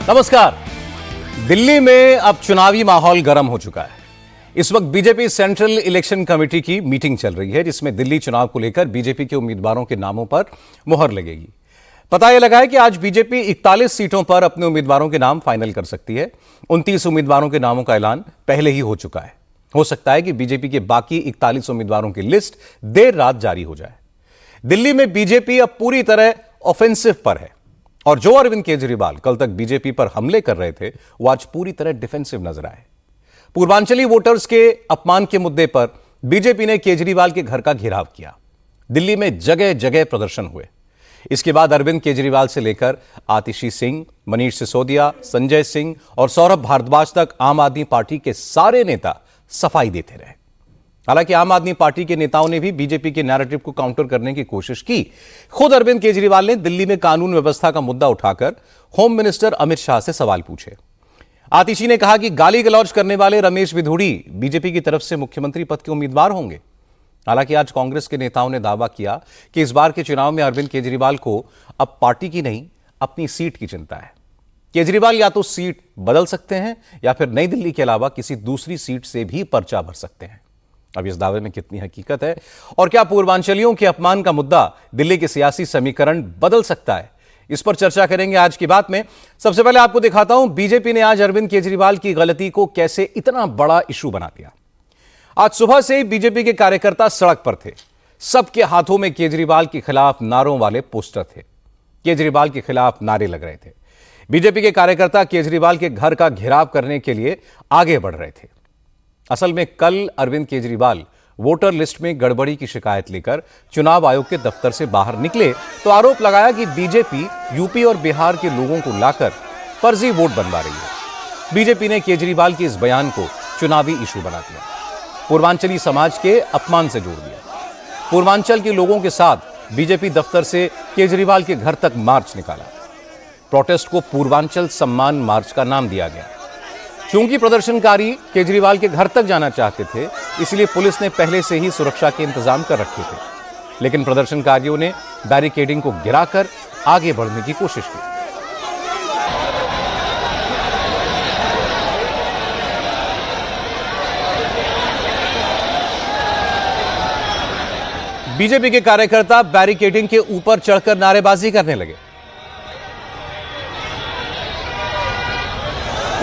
नमस्कार। दिल्ली में अब चुनावी माहौल गर्म हो चुका है। इस वक्त बीजेपी सेंट्रल इलेक्शन कमेटी की मीटिंग चल रही है, जिसमें दिल्ली चुनाव को लेकर बीजेपी के उम्मीदवारों के नामों पर मुहर लगेगी। पता यह लगा है कि आज बीजेपी 41 सीटों पर अपने उम्मीदवारों के नाम फाइनल कर सकती है। 29 उम्मीदवारों के नामों का ऐलान पहले ही हो चुका है। हो सकता है कि बीजेपी के बाकी 41 उम्मीदवारों की लिस्ट देर रात जारी हो जाए। दिल्ली में बीजेपी अब पूरी तरह ऑफेंसिव पर है और जो अरविंद केजरीवाल कल तक बीजेपी पर हमले कर रहे थे, वो आज पूरी तरह डिफेंसिव नजर आए। पूर्वांचली वोटर्स के अपमान के मुद्दे पर बीजेपी ने केजरीवाल के घर का घेराव किया। दिल्ली में जगह जगह प्रदर्शन हुए। इसके बाद अरविंद केजरीवाल से लेकर आतिशी सिंह, मनीष सिसोदिया, संजय सिंह और सौरभ भारद्वाज तक आम आदमी पार्टी के सारे नेता सफाई देते रहे। हालांकि आम आदमी पार्टी के नेताओं ने भी बीजेपी के नैरेटिव को काउंटर करने की कोशिश की। खुद अरविंद केजरीवाल ने दिल्ली में कानून व्यवस्था का मुद्दा उठाकर होम मिनिस्टर अमित शाह से सवाल पूछे। आतिशी ने कहा कि गाली गलौज करने वाले रमेश बिधूड़ी बीजेपी की तरफ से मुख्यमंत्री पद के उम्मीदवार होंगे। हालांकि आज कांग्रेस के नेताओं ने दावा किया कि इस बार के चुनाव में अरविंद केजरीवाल को अब पार्टी की नहीं, अपनी सीट की चिंता है। केजरीवाल या तो सीट बदल सकते हैं या फिर नई दिल्ली के अलावा किसी दूसरी सीट से भी पर्चा भर सकते हैं। अब इस दावे में कितनी हकीकत है और क्या पूर्वांचलियों के अपमान का मुद्दा दिल्ली के सियासी समीकरण बदल सकता है, इस पर चर्चा करेंगे आज की बात में। सबसे पहले आपको दिखाता हूं बीजेपी ने आज अरविंद केजरीवाल की गलती को कैसे इतना बड़ा इशू बना दिया। आज सुबह से ही बीजेपी के कार्यकर्ता सड़क पर थे। सबके हाथों में केजरीवाल के खिलाफ नारों वाले पोस्टर थे। केजरीवाल के खिलाफ नारे लग रहे थे। बीजेपी के कार्यकर्ता केजरीवाल के घर का घेराव करने के लिए आगे बढ़ रहे थे। असल में कल अरविंद केजरीवाल वोटर लिस्ट में गड़बड़ी की शिकायत लेकर चुनाव आयोग के दफ्तर से बाहर निकले तो आरोप लगाया कि बीजेपी यूपी और बिहार के लोगों को लाकर फर्जी वोट बनवा रही है। बीजेपी ने केजरीवाल के इस बयान को चुनावी इशू बना दिया, पूर्वांचली समाज के अपमान से जोड़ दिया। पूर्वांचल के लोगों के साथ बीजेपी दफ्तर से केजरीवाल के घर तक मार्च निकाला। प्रोटेस्ट को पूर्वांचल सम्मान मार्च का नाम दिया गया। क्योंकि प्रदर्शनकारी केजरीवाल के घर तक जाना चाहते थे, इसलिए पुलिस ने पहले से ही सुरक्षा के इंतजाम कर रखे थे। लेकिन प्रदर्शनकारियों ने बैरिकेडिंग को गिराकर आगे बढ़ने की कोशिश की। बीजेपी के कार्यकर्ता बैरिकेडिंग के ऊपर चढ़कर नारेबाजी करने लगे।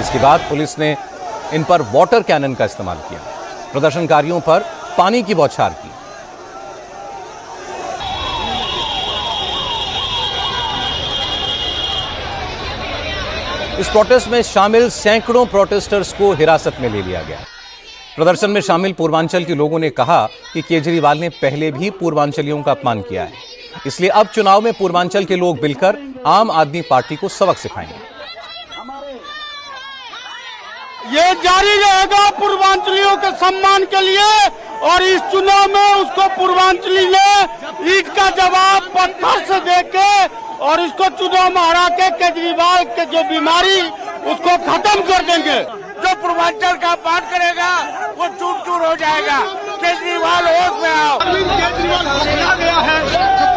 इसके बाद पुलिस ने इन पर वाटर कैनन का इस्तेमाल किया। प्रदर्शनकारियों पर पानी की बौछार की। इस प्रोटेस्ट में शामिल सैकड़ों प्रोटेस्टर्स को हिरासत में ले लिया गया। प्रदर्शन में शामिल पूर्वांचल के लोगों ने कहा कि केजरीवाल ने पहले भी पूर्वांचलियों का अपमान किया है, इसलिए अब चुनाव में पूर्वांचल के लोग मिलकर आम आदमी पार्टी को सबक सिखाएंगे। ये जारी रहेगा पूर्वांचलियों के सम्मान के लिए और इस चुनाव में उसको पूर्वांचली ने ईंट का जवाब पत्थर से देके और इसको चुनाव में हरा के केजरीवाल के जो बीमारी उसको खत्म कर देंगे। जो पूर्वांचल का अपमान करेगा वो चूर चूर हो जाएगा। केजरीवाल होश में आओ। केजरीवाल पकड़ा गया है।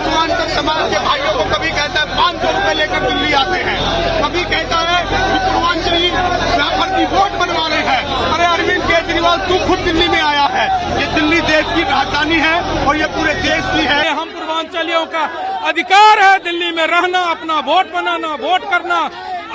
पूर्वांचल समाज के भाइयों को कभी कहता है 500 रुपए लेकर दिल्ली आते हैं, कभी कहता है कि पूर्वांचली यहाँ पर की वोट बनवा रहे हैं। अरे अरविंद केजरीवाल तू खुद दिल्ली में आया है। ये दिल्ली देश की राजधानी है और ये पूरे देश की है। हम पूर्वांचलियों का अधिकार है दिल्ली में रहना, अपना वोट बनाना, वोट करना,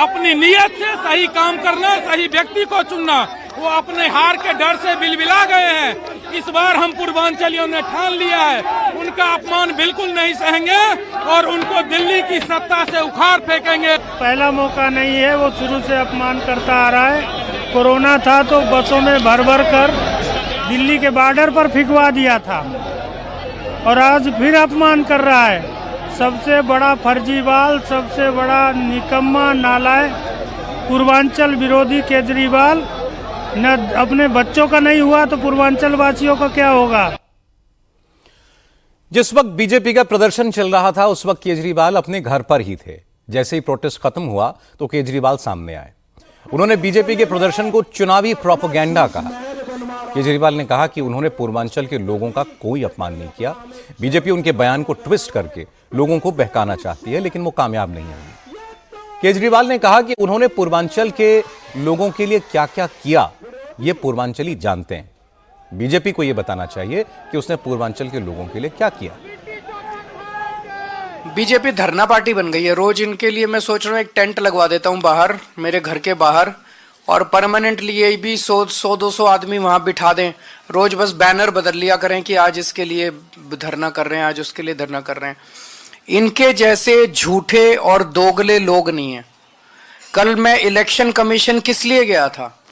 अपनी नीयत से सही काम करना, सही व्यक्ति को चुनना। वो अपने हार के डर से बिलबिला गए हैं। इस बार हम पूर्वांचलियों ने ठान लिया है, उनका अपमान बिल्कुल नहीं सहेंगे और उनको दिल्ली की सत्ता से उखाड़ फेंकेंगे। पहला मौका नहीं है, वो शुरू से अपमान करता आ रहा है। कोरोना था तो बसों में भर भर कर दिल्ली के बॉर्डर पर फिकवा दिया था और आज फिर अपमान कर रहा है। सबसे बड़ा फर्जीवाल, सबसे बड़ा निकम्मा नालायक पूर्वांचल विरोधी केजरीवाल। न अपने बच्चों का नहीं हुआ तो पूर्वांचल वासियों का क्या होगा। जिस वक्त बीजेपी का प्रदर्शन चल रहा था उस वक्त केजरीवाल अपने घर पर ही थे। जैसे ही प्रोटेस्ट खत्म हुआ तो केजरीवाल सामने आए। उन्होंने बीजेपी के प्रदर्शन को चुनावी प्रोपेगेंडा कहा। केजरीवाल ने कहा कि उन्होंने पूर्वांचल के लोगों का कोई अपमान नहीं किया। बीजेपी उनके बयान को ट्विस्ट करके लोगों को बहकाना चाहती है, लेकिन वो कामयाब नहीं होगी। केजरीवाल ने कहा कि उन्होंने पूर्वांचल के लोगों के लिए क्या क्या किया ये पूर्वांचली जानते हैं। बीजेपी को यह बताना चाहिए कि उसने पूर्वांचल के लोगों के लिए क्या किया। बीजेपी धरना पार्टी बन गई है। रोज इनके लिए मैं सोच रहा हूँ एक टेंट लगवा देता हूँ बाहर, मेरे घर के बाहर, और परमानेंटली ये भी 100-200 आदमी वहां बिठा दें। रोज बस बैनर बदल लिया करें कि आज इसके लिए धरना कर रहे हैं, आज उसके लिए धरना कर रहे हैं। इनके जैसे झूठे और दोगले लोग नहीं है। कल मैं इलेक्शन कमीशन किस लिए गया था?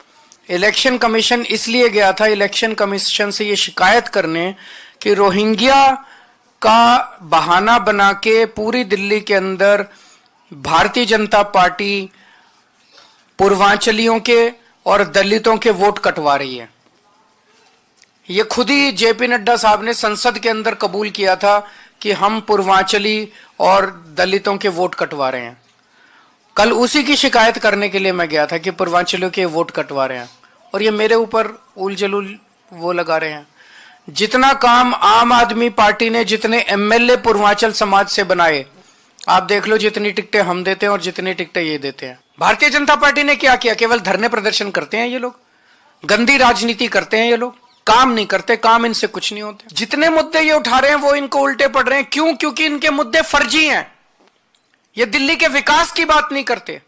इलेक्शन कमीशन इसलिए गया था, इलेक्शन कमीशन से ये शिकायत करने कि रोहिंग्या का बहाना बना के पूरी दिल्ली के अंदर भारतीय जनता पार्टी पूर्वांचलियों के और दलितों के वोट कटवा रही है। ये खुद ही जेपी नड्डा साहब ने संसद के अंदर कबूल किया था कि हम पूर्वांचली और दलितों के वोट कटवा रहे हैं। कल उसी की शिकायत करने के लिए मैं गया था कि पूर्वांचलियों के वोट कटवा रहे हैं, और ये मेरे ऊपर उल वो लगा रहे हैं। जितना काम आम आदमी पार्टी ने, जितने एमएलए पूर्वांचल समाज से बनाए, आप देख लो जितनी टिकटें हम देते हैं और जितनी टिकटें ये देते हैं। भारतीय जनता पार्टी ने क्या किया? केवल धरने प्रदर्शन करते हैं ये लोग, गंदी राजनीति करते हैं ये लोग, काम नहीं करते, काम इनसे कुछ नहीं होते। जितने मुद्दे ये उठा रहे हैं वो इनको उल्टे पड़ रहे हैं। क्यों? क्योंकि इनके मुद्दे फर्जी हैं। ये दिल्ली के विकास की बात नहीं करते,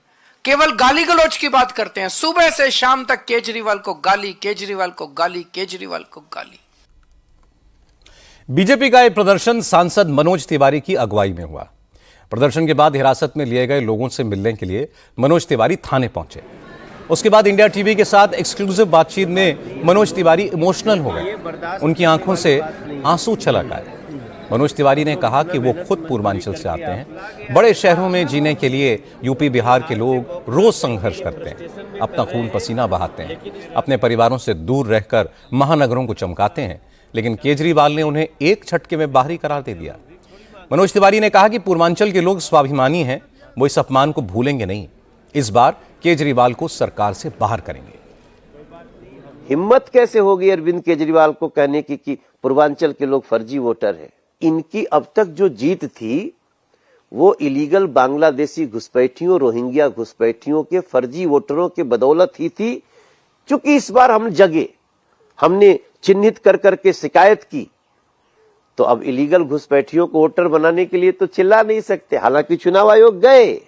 केवल गाली गलौज की बात करते हैं। सुबह से शाम तक केजरीवाल को गाली, केजरीवाल को गाली, केजरीवाल को गाली। बीजेपी का यह प्रदर्शन सांसद मनोज तिवारी की अगुवाई में हुआ। प्रदर्शन के बाद हिरासत में लिए गए लोगों से मिलने के लिए मनोज तिवारी थाने पहुंचे। उसके बाद इंडिया टीवी के साथ एक्सक्लूसिव बातचीत में मनोज तिवारी इमोशनल हो गए। उनकी आंखों से आंसू छलक आए। मनोज तिवारी ने कहा कि वो खुद पूर्वांचल से आते हैं। बड़े शहरों में जीने के लिए यूपी बिहार के लोग रोज संघर्ष करते हैं, अपना खून पसीना बहाते हैं, अपने परिवारों से दूर रहकर महानगरों को चमकाते हैं, लेकिन केजरीवाल ने उन्हें एक झटके में बाहरी करार दे दिया। मनोज तिवारी ने कहा कि पूर्वांचल के लोग स्वाभिमानी हैं, वो इस अपमान को भूलेंगे नहीं। इस बार केजरीवाल को सरकार से बाहर करेंगे। हिम्मत कैसे होगी अरविंद केजरीवाल को कहने की कि पूर्वांचल के लोग फर्जी वोटर हैं? इनकी अब तक जो जीत थी वो इलीगल बांग्लादेशी घुसपैठियों, रोहिंग्या घुसपैठियों के फर्जी वोटरों के बदौलत ही थी। चूंकि इस बार हम जगे, हमने चिन्हित कर करके शिकायत की, तो अब इलीगल घुसपैठियों को वोटर बनाने के लिए तो चिल्ला नहीं सकते। हालांकि चुनाव आयोग गए।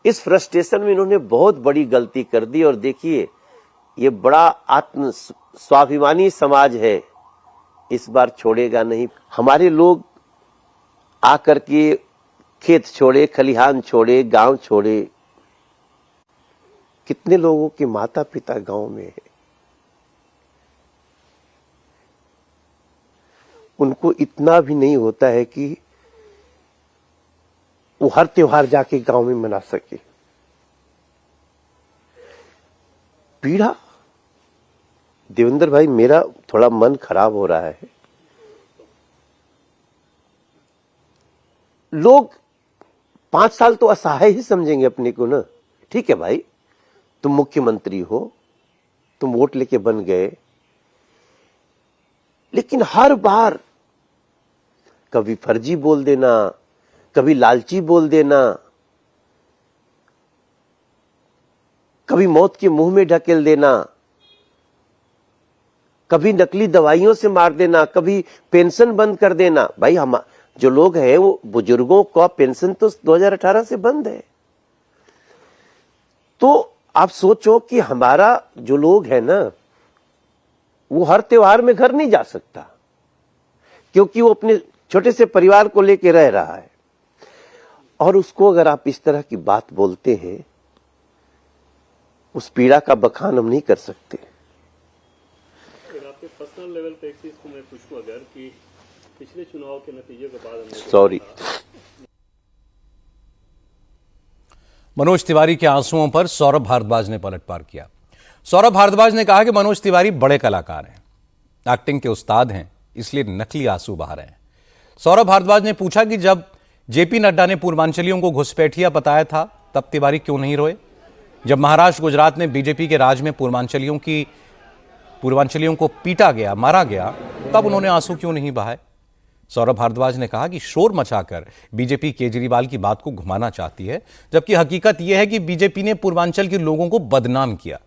इस फ्रस्ट्रेशन में इन्होंने बहुत बड़ी गलती कर दी। और देखिए, ये बड़ा आत्म स्वाभिमानी समाज है, इस बार छोड़ेगा नहीं। हमारे लोग आकर के खेत छोड़े, खलिहान छोड़े, गांव छोड़े। कितने लोगों के माता पिता गांव में है, उनको इतना भी नहीं होता है कि वो हर त्योहार जाके गांव में मना सके। पीड़ा, देवेंद्र भाई, मेरा थोड़ा मन खराब हो रहा है। लोग 5 साल तो असहाय ही समझेंगे अपने को ना। ठीक है भाई, तुम मुख्यमंत्री हो, तुम वोट लेके बन गए, लेकिन हर बार कभी फर्जी बोल देना, कभी लालची बोल देना, कभी मौत के मुंह में ढकेल देना, कभी नकली दवाइयों से मार देना, कभी पेंशन बंद कर देना। भाई, हम जो लोग हैं वो बुजुर्गों का पेंशन तो 2018 से बंद है। तो आप सोचो कि हमारा जो लोग है ना, वो हर त्योहार में घर नहीं जा सकता, क्योंकि वो अपने छोटे से परिवार को लेकर रह रहा है। और उसको अगर आप इस तरह की बात बोलते हैं, उस पीड़ा का बखान हम नहीं कर सकते। आपके पर्सनल लेवल पे एक चीज को मैं पूछूं, अगर कि पिछले चुनाव के नतीजे के बाद सॉरी, मनोज तिवारी के आंसुओं पर सौरभ भारद्वाज ने पलटवार किया। सौरभ भारद्वाज ने कहा कि मनोज तिवारी बड़े कलाकार हैं, एक्टिंग के उस्ताद हैं, इसलिए नकली आंसू बहा रहे हैं। सौरभ भारद्वाज ने पूछा कि जब जेपी नड्डा ने पूर्वांचलियों को घुसपैठिया बताया था, तब तिवारी क्यों नहीं रोए? जब महाराष्ट्र, गुजरात में बीजेपी के राज में पूर्वांचलियों को पीटा गया, मारा गया, तब उन्होंने आंसू क्यों नहीं बहाए? सौरभ भारद्वाज ने कहा कि शोर मचाकर बीजेपी केजरीवाल की बात को घुमाना चाहती है, जबकि हकीकत यह है कि बीजेपी ने पूर्वांचल के लोगों को बदनाम किया,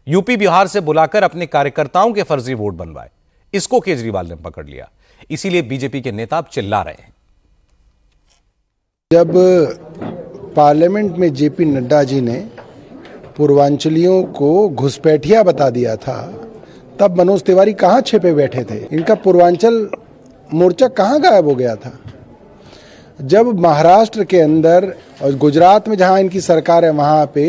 यूपी बिहार से बुलाकर अपने कार्यकर्ताओं के फर्जी वोट बनवाए। इसको केजरीवाल ने पकड़ लिया, इसीलिए बीजेपी के नेता अब चिल्ला रहे हैं। जब पार्लियामेंट में जेपी नड्डा जी ने पूर्वांचलियों को घुसपैठिया बता दिया था, तब मनोज तिवारी कहां छिपे बैठे थे? इनका पूर्वांचल मोर्चा कहां गायब हो गया था? जब महाराष्ट्र के अंदर और गुजरात में जहां इनकी सरकार है वहां पे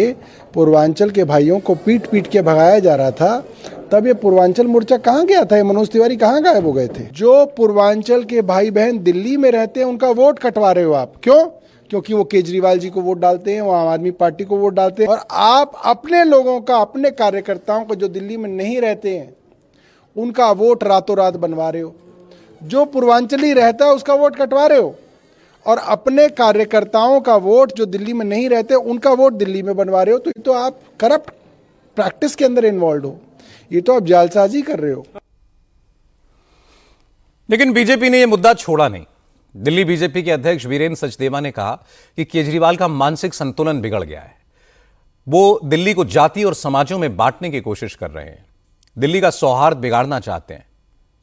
पूर्वांचल के भाइयों को पीट पीट के भगाया जा रहा था, तब ये पूर्वांचल मोर्चा कहां गया था? ये मनोज तिवारी कहां गायब हो गए थे? जो पूर्वांचल के भाई बहन दिल्ली में रहते हैं उनका वोट कटवा रहे हो आप, क्यों? क्योंकि वो केजरीवाल जी को वोट डालते हैं, वो आम आदमी पार्टी को वोट डालते हैं, और आप अपने लोगों का, अपने कार्यकर्ताओं को जो दिल्ली में नहीं रहते हैं उनका वोट रातों रात बनवा रहे हो। जो पूर्वांचली रहता है उसका वोट कटवा रहे हो, और अपने कार्यकर्ताओं का वोट जो दिल्ली में नहीं रहते उनका वोट दिल्ली में बनवा रहे हो। तो ये तो आप करप्ट प्रैक्टिस के अंदर इन्वॉल्व हो, ये तो आप जालसाजी कर रहे हो। लेकिन बीजेपी ने यह मुद्दा छोड़ा नहीं। दिल्ली बीजेपी के अध्यक्ष वीरेंद्र सचदेवा ने कहा कि केजरीवाल का मानसिक संतुलन बिगड़ गया है, वो दिल्ली को जाति और समाजों में बांटने की कोशिश कर रहे हैं, दिल्ली का सौहार्द बिगाड़ना चाहते हैं।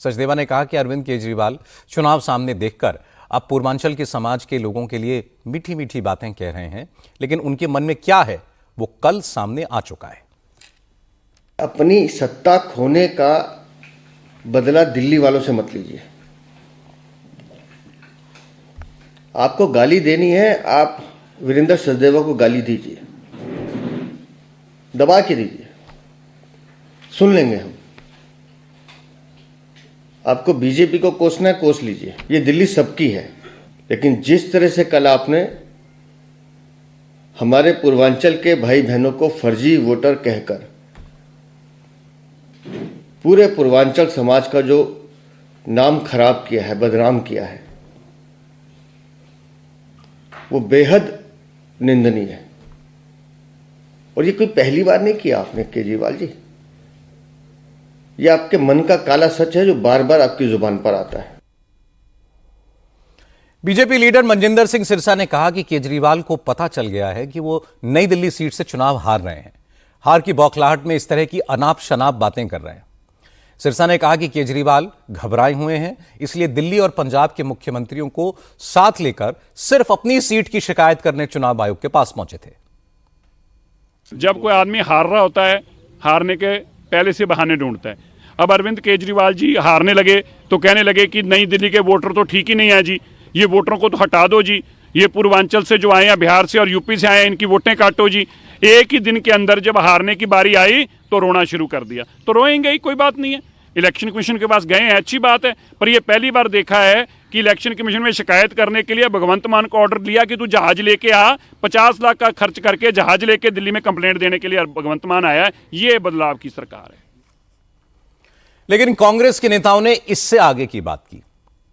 सचदेवा ने कहा कि अरविंद केजरीवाल चुनाव सामने देखकर अब पूर्वांचल के समाज के लोगों के लिए मीठी मीठी बातें कह रहे हैं, लेकिन उनके मन में क्या है वो कल सामने आ चुका है। अपनी सत्ता खोने का बदला दिल्ली वालों से मत लीजिए। आपको गाली देनी है, आप वीरेंद्र सचदेवा को गाली दीजिए, दबा के दीजिए, सुन लेंगे हम। आपको बीजेपी को कोसना है, कोस लीजिए, ये दिल्ली सबकी है। लेकिन जिस तरह से कल आपने हमारे पूर्वांचल के भाई बहनों को फर्जी वोटर कहकर पूरे पूर्वांचल समाज का जो नाम खराब किया है, बदनाम किया है, वो बेहद निंदनीय है। और ये कोई पहली बार नहीं किया आपने केजरीवाल जी, ये आपके मन का काला सच है जो बार बार आपकी जुबान पर आता है। बीजेपी लीडर मनजिंदर सिंह सिरसा ने कहा कि केजरीवाल को पता चल गया है कि वो नई दिल्ली सीट से चुनाव हार रहे हैं, हार की बौखलाहट में इस तरह की अनाप शनाप बातें कर रहे हैं। सिरसा ने कहा कि केजरीवाल घबराए हुए हैं, इसलिए दिल्ली और पंजाब के मुख्यमंत्रियों को साथ लेकर सिर्फ अपनी सीट की शिकायत करने चुनाव आयोग के पास पहुंचे थे। जब कोई आदमी हार रहा होता है, हारने के पहले से बहाने ढूंढता है। अब अरविंद केजरीवाल जी हारने लगे तो कहने लगे कि नई दिल्ली के वोटर तो ठीक ही नहीं है जी, ये वोटरों को तो हटा दो जी, ये पूर्वांचल से जो आए हैं, बिहार से और यूपी से आए हैं, इनकी वोटें काटो जी। एक ही दिन के अंदर जब हारने की बारी आई तो रोना शुरू कर दिया। तो रोएंगे ही, कोई बात नहीं है, इलेक्शन कमीशन के पास गए हैं, अच्छी बात है। पर यह पहली बार देखा है कि इलेक्शन कमीशन में शिकायत करने के लिए भगवंत मान को ऑर्डर दिया कि तू जहाज लेके आ, 50 लाख का खर्च करके जहाज लेके दिल्ली में कंप्लेंट देने के लिए भगवंत मान आया है। ये बदलाव की सरकार है। लेकिन कांग्रेस के नेताओं ने इससे आगे की बात की।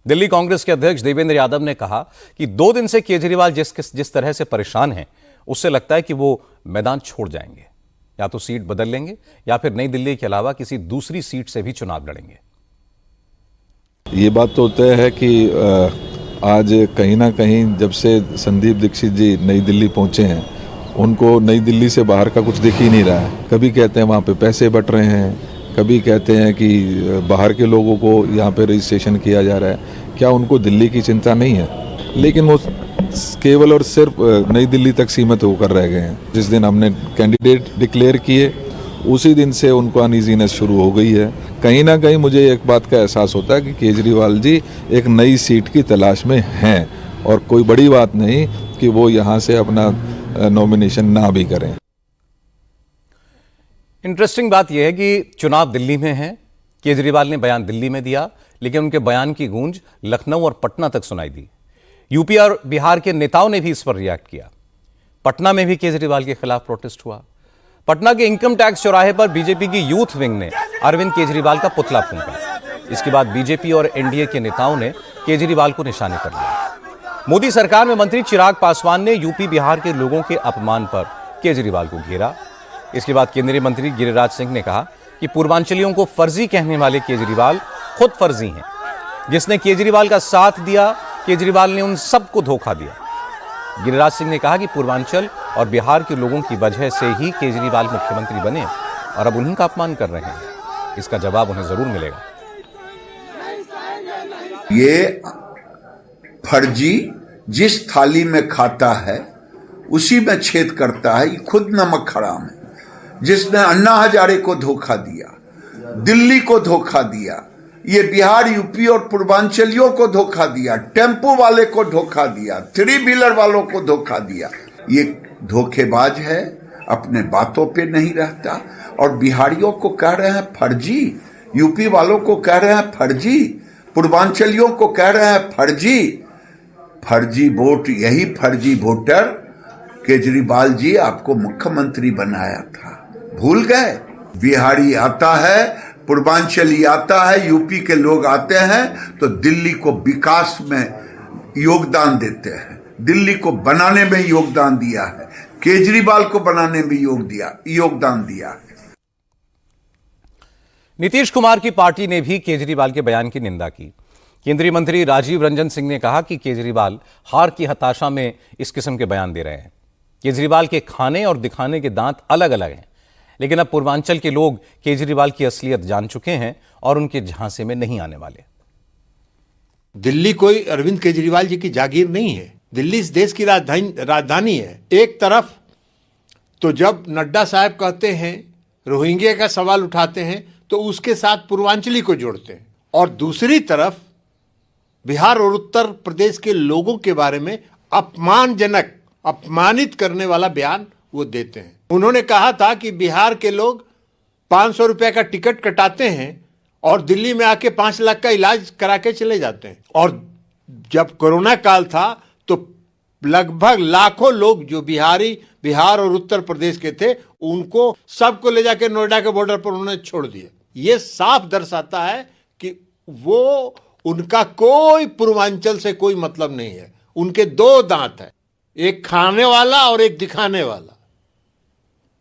दिल्ली कांग्रेस के अध्यक्ष देवेंद्र यादव ने कहा कि 2 दिन से केजरीवाल जिस तरह से परेशान हैं, उससे लगता है कि वो मैदान छोड़ जाएंगे, या तो सीट बदल लेंगे या फिर नई दिल्ली के अलावा किसी दूसरी सीट से भी चुनाव लड़ेंगे। ये बात तो तय है कि आज कहीं ना कहीं जब से संदीप दीक्षित जी नई दिल्ली पहुंचे हैं, उनको नई दिल्ली से बाहर का कुछ दिख ही नहीं रहा है। कभी कहते हैं वहाँ पे पैसे बट रहे हैं, कभी कहते हैं कि बाहर के लोगों को यहाँ पे रजिस्ट्रेशन किया जा रहा है। क्या उनको दिल्ली की चिंता नहीं है? लेकिन वो केवल और सिर्फ नई दिल्ली तक सीमित होकर रह गए हैं। जिस दिन हमने कैंडिडेट डिक्लेयर किए उसी दिन से उनको अनईजीनेस शुरू हो गई है। कहीं ना कहीं मुझे एक बात का एहसास होता है कि केजरीवाल जी एक नई सीट की तलाश में हैं, और कोई बड़ी बात नहीं कि वो यहाँ से अपना नॉमिनेशन ना भी करें। इंटरेस्टिंग बात यह है कि चुनाव दिल्ली में है, केजरीवाल ने बयान दिल्ली में दिया, लेकिन उनके बयान की गूंज लखनऊ और पटना तक सुनाई दी। यूपी और बिहार के नेताओं ने भी इस पर रिएक्ट किया। पटना में भी केजरीवाल के खिलाफ प्रोटेस्ट हुआ। पटना के इनकम टैक्स चौराहे पर बीजेपी की यूथ विंग ने अरविंद केजरीवाल का पुतला फूंका। इसके बाद बीजेपी और एनडीए के नेताओं ने केजरीवाल को निशाने कर लिया। मोदी सरकार में मंत्री चिराग पासवान ने यूपी बिहार के लोगों के अपमान पर केजरीवाल को घेरा। इसके बाद केंद्रीय मंत्री गिरिराज सिंह ने कहा कि पूर्वांचलियों को फर्जी कहने वाले केजरीवाल खुद फर्जी हैं। जिसने केजरीवाल का साथ दिया, केजरीवाल ने उन सबको धोखा दिया। गिरिराज सिंह ने कहा कि पूर्वांचल और बिहार के लोगों की वजह से ही केजरीवाल मुख्यमंत्री बने और अब उन्हीं का अपमान कर रहे हैं। इसका जवाब उन्हें जरूर मिलेगा। ये फर्जी जिस थाली में खाता है उसी में छेद करता है। ये खुद नमक हराम है। जिसने अन्ना हजारे को धोखा दिया, दिल्ली को धोखा दिया, ये बिहार, यूपी और पूर्वांचलियों को धोखा दिया, टेम्पो वाले को धोखा दिया, 3 व्हीलर वालों को धोखा दिया। ये धोखेबाज है, अपने बातों पे नहीं रहता। और बिहारियों को कह रहे हैं फर्जी, यूपी वालों को कह रहे हैं फर्जी, पूर्वांचलियों को कह रहे हैं फर्जी। फर्जी वोट, यही फर्जी वोटर केजरीवाल जी आपको मुख्यमंत्री बनाया था, भूल गए? बिहारी आता है, पूर्वांचली आता है, यूपी के लोग आते हैं तो दिल्ली को विकास में योगदान देते हैं, दिल्ली को बनाने में योगदान दिया है, केजरीवाल को बनाने में योगदान दिया है। नीतीश कुमार की पार्टी ने भी केजरीवाल के बयान की निंदा की। केंद्रीय मंत्री राजीव रंजन सिंह ने कहा कि केजरीवाल हार की हताशा में इस किस्म के बयान दे रहे हैं। केजरीवाल के खाने और दिखाने के दांत अलग अलग हैं, लेकिन अब पूर्वांचल के लोग केजरीवाल की असलियत जान चुके हैं और उनके झांसे में नहीं आने वाले। दिल्ली कोई अरविंद केजरीवाल जी की जागीर नहीं है। दिल्ली इस देश की राजधानी है। एक तरफ तो जब नड्डा साहब कहते हैं, रोहिंग्या का सवाल उठाते हैं, तो उसके साथ पूर्वांचली को जोड़ते हैं, और दूसरी तरफ बिहार और उत्तर प्रदेश के लोगों के बारे में अपमानजनक, अपमानित करने वाला बयान वो देते हैं। उन्होंने कहा था कि बिहार के लोग 500 रुपए का टिकट कटाते हैं और दिल्ली में आके 5 लाख का इलाज करा के चले जाते हैं। और जब कोरोना काल था तो लगभग लाखों लोग जो बिहार और उत्तर प्रदेश के थे, उनको सबको ले जाके नोएडा के बॉर्डर पर उन्होंने छोड़ दिया। ये साफ दर्शाता है कि वो, उनका कोई पूर्वांचल से कोई मतलब नहीं है। उनके 2 दांत है, एक खाने वाला और एक दिखाने वाला।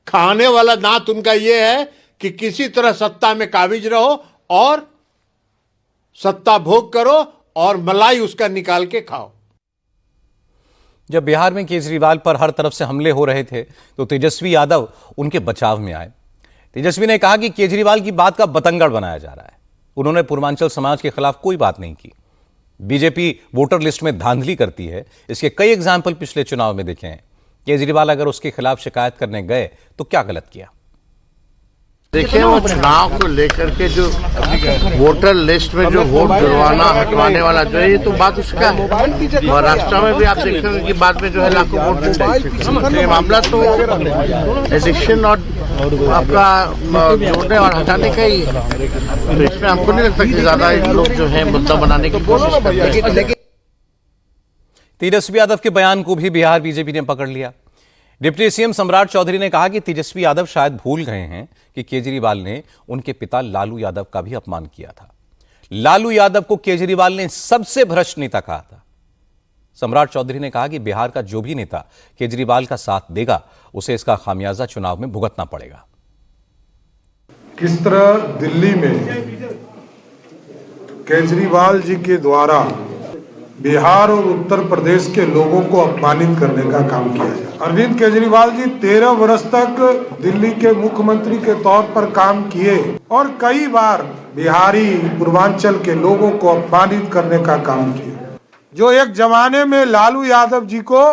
खाने वाला दांत उनका यह है कि किसी तरह सत्ता में काबिज रहो और सत्ता भोग करो और मलाई उसका निकाल के खाओ। जब बिहार में केजरीवाल पर हर तरफ से हमले हो रहे थे तो तेजस्वी यादव उनके बचाव में आए। तेजस्वी ने कहा कि केजरीवाल की बात का बतंगड़ बनाया जा रहा है। उन्होंने पूर्वांचल समाज के खिलाफ कोई बात नहीं की। बीजेपी वोटर लिस्ट में धांधली करती है, इसके कई एग्जाम्पल पिछले चुनाव में देखे हैं। केजरीवाल अगर उसके खिलाफ शिकायत करने गए तो क्या गलत किया? देखिए, वो चुनाव को लेकर के जो वोटर लिस्ट में जो वोट गिरवाना, हटवाने वाला जो है, ये तो बात उसका है। महाराष्ट्र में भी आप देखेंगे कि बाद में जो है लाखों वोट, ये मामला तो एडिक्शन और आपका जोड़ने और हटाने का ही, तो इसमें हमको नहीं लगता कि ज्यादा लोग जो है मुद्दा बनाने की कोशिश करते हैं। तेजस्वी यादव के बयान को भी बिहार बीजेपी ने पकड़ लिया। डिप्टी सीएम सम्राट चौधरी ने कहा कि तेजस्वी यादव शायद भूल गए हैं कि केजरीवाल ने उनके पिता लालू यादव का भी अपमान किया था। लालू यादव को केजरीवाल ने सबसे भ्रष्ट नेता कहा था। सम्राट चौधरी ने कहा कि बिहार का जो भी नेता केजरीवाल का साथ देगा, उसे इसका खामियाजा चुनाव में भुगतना पड़ेगा। किस तरह दिल्ली में केजरीवाल जी के द्वारा बिहार और उत्तर प्रदेश के लोगों को अपमानित करने का काम किया जाए। अरविंद केजरीवाल जी 13 वर्ष तक दिल्ली के मुख्यमंत्री के तौर पर काम किए और कई बार बिहारी, पूर्वांचल के लोगों को अपमानित करने का काम किया। जो एक जमाने में लालू यादव जी को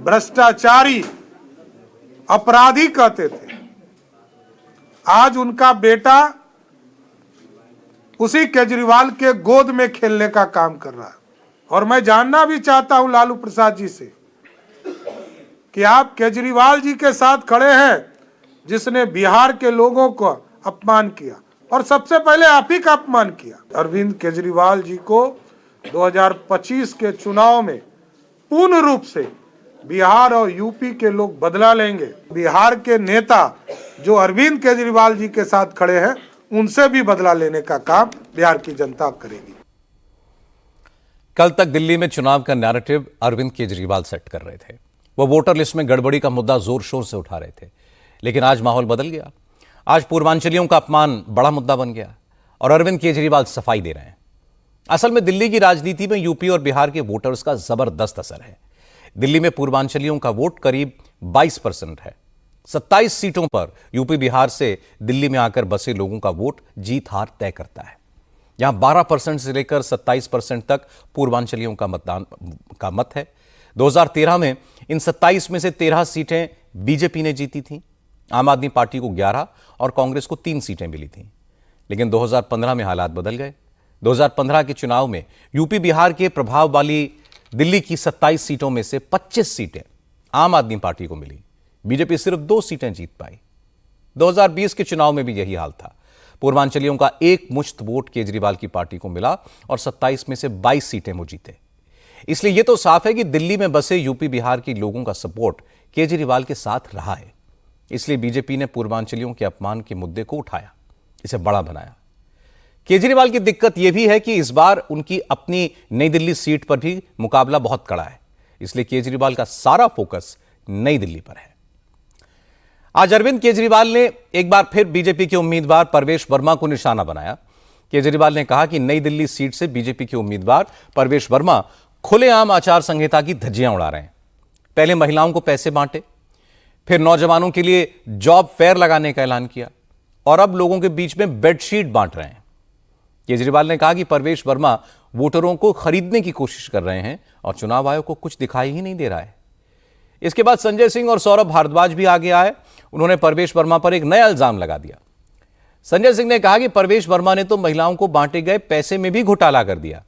भ्रष्टाचारी, अपराधी कहते थे, आज उनका बेटा उसी केजरीवाल के गोद में खेलने का काम कर रहा है। और मैं जानना भी चाहता हूं लालू प्रसाद जी से कि आप केजरीवाल जी के साथ खड़े हैं जिसने बिहार के लोगों को अपमान किया, और सबसे पहले आप ही का अपमान किया। अरविंद केजरीवाल जी को 2025 के चुनाव में पूर्ण रूप से बिहार और यूपी के लोग बदला लेंगे। बिहार के नेता जो अरविंद केजरीवाल जी के साथ खड़े हैं, उनसे भी बदला लेने का काम बिहार की जनता करेगी। कल तक दिल्ली में चुनाव का नैरेटिव अरविंद केजरीवाल सेट कर रहे थे। वो वोटर लिस्ट में गड़बड़ी का मुद्दा जोर शोर से उठा रहे थे, लेकिन आज माहौल बदल गया। आज पूर्वांचलियों का अपमान बड़ा मुद्दा बन गया और अरविंद केजरीवाल सफाई दे रहे हैं। असल में दिल्ली की राजनीति में यूपी और बिहार के वोटर्स का जबरदस्त असर है। दिल्ली में पूर्वांचलियों का वोट करीब 22% है। 27 सीटों पर यूपी बिहार से दिल्ली में आकर बसे लोगों का वोट जीत हार तय करता है। यहां 12% से लेकर 27% तक पूर्वांचलियों का मतदान का मत है। 2013 में इन 27 में से 13 सीटें बीजेपी ने जीती थीं। आम आदमी पार्टी को 11 और कांग्रेस को 3 सीटें मिली थीं। लेकिन 2015 में हालात बदल गए। 2015 के चुनाव में यूपी बिहार के प्रभाव वाली दिल्ली की 27 सीटों में से 25 सीटें आम आदमी पार्टी को मिली। बीजेपी सिर्फ 2 सीटें जीत पाई। 2020 के चुनाव में भी यही हाल था। पूर्वांचलियों का एक मुश्त वोट केजरीवाल की पार्टी को मिला और 27 में से 22 सीटें वो जीते। इसलिए यह तो साफ है कि दिल्ली में बसे यूपी बिहार के लोगों का सपोर्ट केजरीवाल के साथ रहा है। इसलिए बीजेपी ने पूर्वांचलियों के अपमान के मुद्दे को उठाया, इसे बड़ा बनाया। केजरीवाल की दिक्कत यह भी है कि इस बार उनकी अपनी नई दिल्ली सीट पर भी मुकाबला बहुत कड़ा है। इसलिए केजरीवाल का सारा फोकस नई दिल्ली पर है। आज अरविंद केजरीवाल ने एक बार फिर बीजेपी के उम्मीदवार परवेश वर्मा को निशाना बनाया। केजरीवाल ने कहा कि नई दिल्ली सीट से बीजेपी के उम्मीदवार परवेश वर्मा खुलेआम आचार संहिता की धज्जियां उड़ा रहे हैं। पहले महिलाओं को पैसे बांटे, फिर नौजवानों के लिए जॉब फेयर लगाने का ऐलान किया और अब लोगों के बीच में बेडशीट बांट रहे हैं। केजरीवाल ने कहा कि परवेश वर्मा वोटरों को खरीदने की कोशिश कर रहे हैं और चुनाव आयोग को कुछ दिखाई ही नहीं दे रहा है। इसके बाद संजय सिंह और सौरभ भारद्वाज भी आगे आए। उन्होंने परवेश वर्मा पर एक नया इल्जाम लगा दिया। संजय सिंह ने कहा कि परवेश वर्मा ने तो महिलाओं को बांटे गए पैसे में भी घोटाला कर दिया।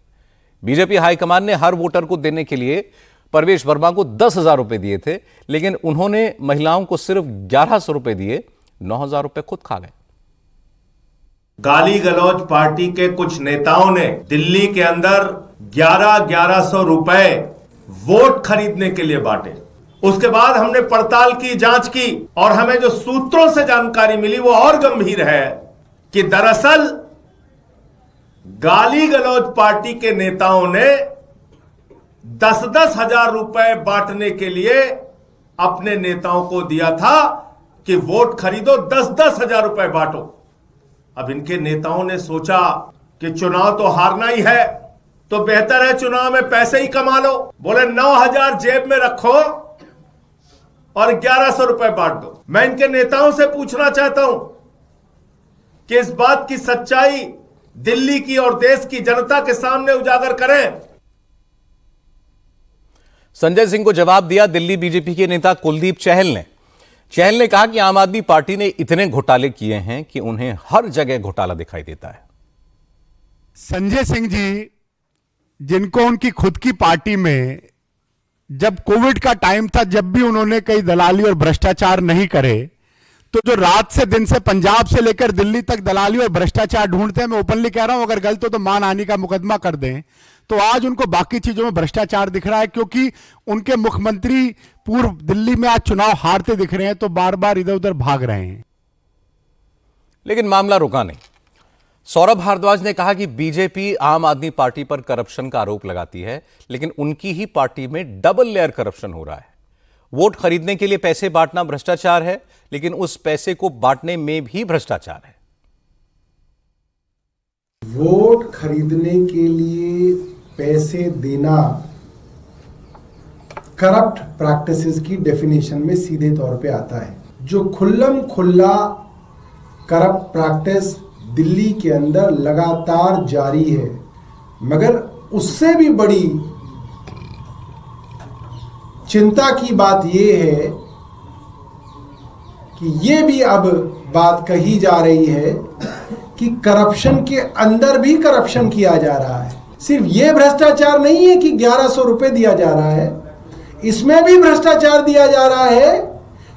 बीजेपी हाईकमान ने हर वोटर को देने के लिए परवेश वर्मा को 10,000 रुपए दिए थे, लेकिन उन्होंने महिलाओं को सिर्फ 1,100 रुपए दिए, 9,000 रुपए खुद खा गए। गाली गलौज पार्टी के कुछ नेताओं ने दिल्ली के अंदर 1,100 रुपए वोट खरीदने के लिए बांटे। उसके बाद हमने पड़ताल की, जांच की और हमें जो सूत्रों से जानकारी मिली वो और गंभीर है कि दरअसल गाली गलौज पार्टी के नेताओं ने 10-10 हजार रुपए बांटने के लिए अपने नेताओं को दिया था कि वोट खरीदो, 10-10 हजार रुपए बांटो। अब इनके नेताओं ने सोचा कि चुनाव तो हारना ही है, तो बेहतर है चुनाव में पैसे ही कमा लो। बोले 9,000 जेब में रखो और 1,100 रुपए बांट दो। मैं इनके नेताओं से पूछना चाहता हूं कि इस बात की सच्चाई दिल्ली की और देश की जनता के सामने उजागर करें। संजय सिंह को जवाब दिया दिल्ली बीजेपी के नेता कुलदीप चहल ने कहा कि आम आदमी पार्टी ने इतने घोटाले किए हैं कि उन्हें हर जगह घोटाला दिखाई देता है। संजय सिंह जी, जिनको उनकी खुद की पार्टी में जब कोविड का टाइम था, जब भी उन्होंने कई दलाली और भ्रष्टाचार नहीं करे, तो जो रात से दिन से पंजाब से लेकर दिल्ली तक दलाली और भ्रष्टाचार ढूंढते हैं, मैं ओपनली कह रहा हूं, अगर गलत हो तो मानहानि का मुकदमा कर दें, तो आज उनको बाकी चीजों में भ्रष्टाचार दिख रहा है, क्योंकि उनके मुख्यमंत्री पूर्व दिल्ली में आज चुनाव हारते दिख रहे हैं, तो बार बार इधर उधर भाग रहे हैं। लेकिन मामला रुका नहीं। सौरभ भारद्वाज ने कहा कि बीजेपी आम आदमी पार्टी पर करप्शन का आरोप लगाती है, लेकिन उनकी ही पार्टी में डबल लेयर करप्शन हो रहा है। वोट खरीदने के लिए पैसे बांटना भ्रष्टाचार है, लेकिन उस पैसे को बांटने में भी भ्रष्टाचार है। वोट खरीदने के लिए पैसे देना करप्ट प्रैक्टिसेस की डेफिनेशन में सीधे तौर पे आता है। जो खुल्लम खुल्ला करप्ट प्रैक्टिस दिल्ली के अंदर लगातार जारी है, मगर उससे भी बड़ी चिंता की बात यह है कि यह भी अब बात कही जा रही है कि करप्शन के अंदर भी करप्शन किया जा रहा है। सिर्फ यह भ्रष्टाचार नहीं है कि 1,100 रुपए दिया जा रहा है, इसमें भी भ्रष्टाचार दिया जा रहा है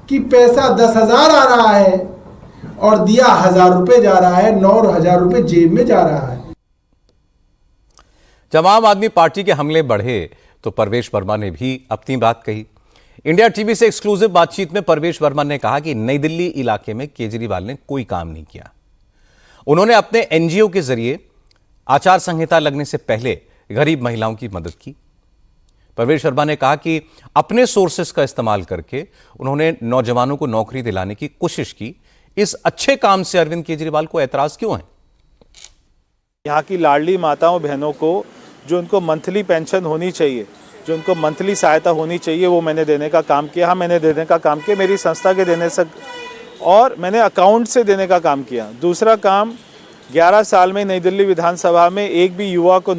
कि पैसा 10,000 आ रहा है और दिया 1,000 रुपए जा रहा है, 9,000 रुपए जेब में जा रहा है। जब आम आदमी पार्टी के हमले बढ़े तो परवेश वर्मा ने भी अपनी बात कही। इंडिया टीवी से एक्सक्लूसिव बातचीत में परवेश वर्मा ने कहा कि नई दिल्ली इलाके में केजरीवाल ने कोई काम नहीं किया। उन्होंने अपने एनजीओ के जरिए आचार संहिता लगने से पहले गरीब महिलाओं की मदद की। परवेश वर्मा ने कहा कि अपने सोर्सेस का इस्तेमाल करके उन्होंने नौजवानों को नौकरी दिलाने की कोशिश की। इस अच्छे काम से अरविंद केजरीवाल को ऐतराज क्यों है? यहाँ की लाडली माताओं बहनों को जो उनको मंथली पेंशन होनी चाहिए, जो उनको मंथली सहायता होनी चाहिए, वो मैंने देने का काम किया। हाँ, मैंने देने का काम किया, मेरी संस्था के देने से, और मैंने अकाउंट से देने का काम किया। दूसरा काम, 11 साल में नई दिल्ली विधानसभा में एक भी युवा को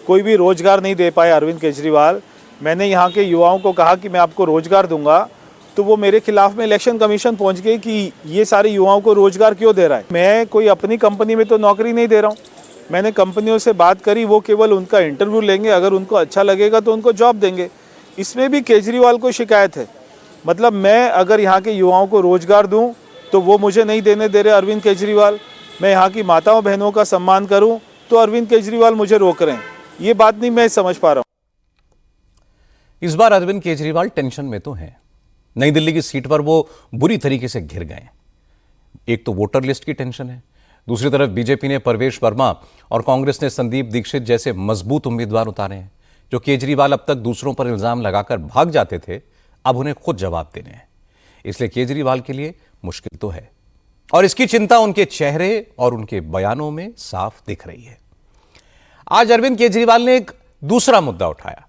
कोई भी रोजगार नहीं दे पाए अरविंद केजरीवाल। मैंने यहाँ के युवाओं को कहा कि मैं आपको रोजगार दूंगा, तो वो मेरे खिलाफ में इलेक्शन कमीशन पहुँच गई कि ये सारे युवाओं को रोजगार क्यों दे रहा है। मैं कोई अपनी कंपनी में तो नौकरी नहीं दे रहा हूँ। मैंने कंपनियों से बात करी, वो केवल उनका इंटरव्यू लेंगे, अगर उनको अच्छा लगेगा तो उनको जॉब देंगे। इसमें भी केजरीवाल को शिकायत है। मतलब मैं अगर यहाँ के युवाओं को रोजगार दूं तो वो मुझे नहीं देने दे रहे अरविंद केजरीवाल। मैं यहाँ की माताओं बहनों का सम्मान करूं तो अरविंद केजरीवाल मुझे रोक रहे हैं। ये बात नहीं मैं समझ पा रहा हूं। इस बार अरविंद केजरीवाल टेंशन में तो हैं। नई दिल्ली की सीट पर वो बुरी तरीके से घिर गए। एक तो वोटर लिस्ट की टेंशन है, दूसरी तरफ बीजेपी ने परवेश वर्मा और कांग्रेस ने संदीप दीक्षित जैसे मजबूत उम्मीदवार उतारे हैं। जो केजरीवाल अब तक दूसरों पर इल्जाम लगाकर भाग जाते थे, अब उन्हें खुद जवाब देने हैं। इसलिए केजरीवाल के लिए मुश्किल तो है, और इसकी चिंता उनके चेहरे और उनके बयानों में साफ दिख रही है। आज अरविंद केजरीवाल ने एक दूसरा मुद्दा उठाया।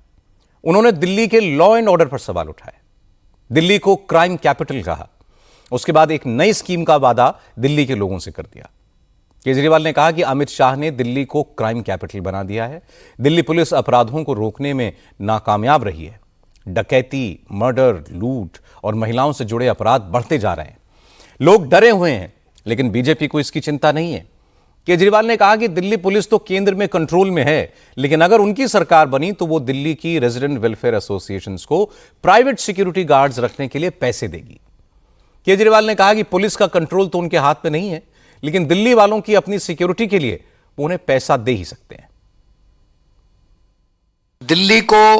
उन्होंने दिल्ली के लॉ एंड ऑर्डर पर सवाल उठाए। दिल्ली को क्राइम कैपिटल कहा। उसके बाद एक नई स्कीम का वादा दिल्ली के लोगों से कर दिया। केजरीवाल ने कहा कि अमित शाह ने दिल्ली को क्राइम कैपिटल बना दिया है। दिल्ली पुलिस अपराधों को रोकने में नाकामयाब रही है। डकैती, मर्डर, लूट और महिलाओं से जुड़े अपराध बढ़ते जा रहे हैं। लोग डरे हुए हैं, लेकिन बीजेपी को इसकी चिंता नहीं है। केजरीवाल ने कहा कि दिल्ली पुलिस तो केंद्र में कंट्रोल में है, लेकिन अगर उनकी सरकार बनी तो वो दिल्ली की रेजिडेंट वेलफेयर एसोसिएशंस को प्राइवेट सिक्योरिटी गार्ड्स रखने के लिए पैसे देगी। केजरीवाल ने कहा कि पुलिस का कंट्रोल तो उनके हाथ में नहीं है, लेकिन दिल्ली वालों की अपनी सिक्योरिटी के लिए वो उन्हें पैसा दे ही सकते हैं। दिल्ली को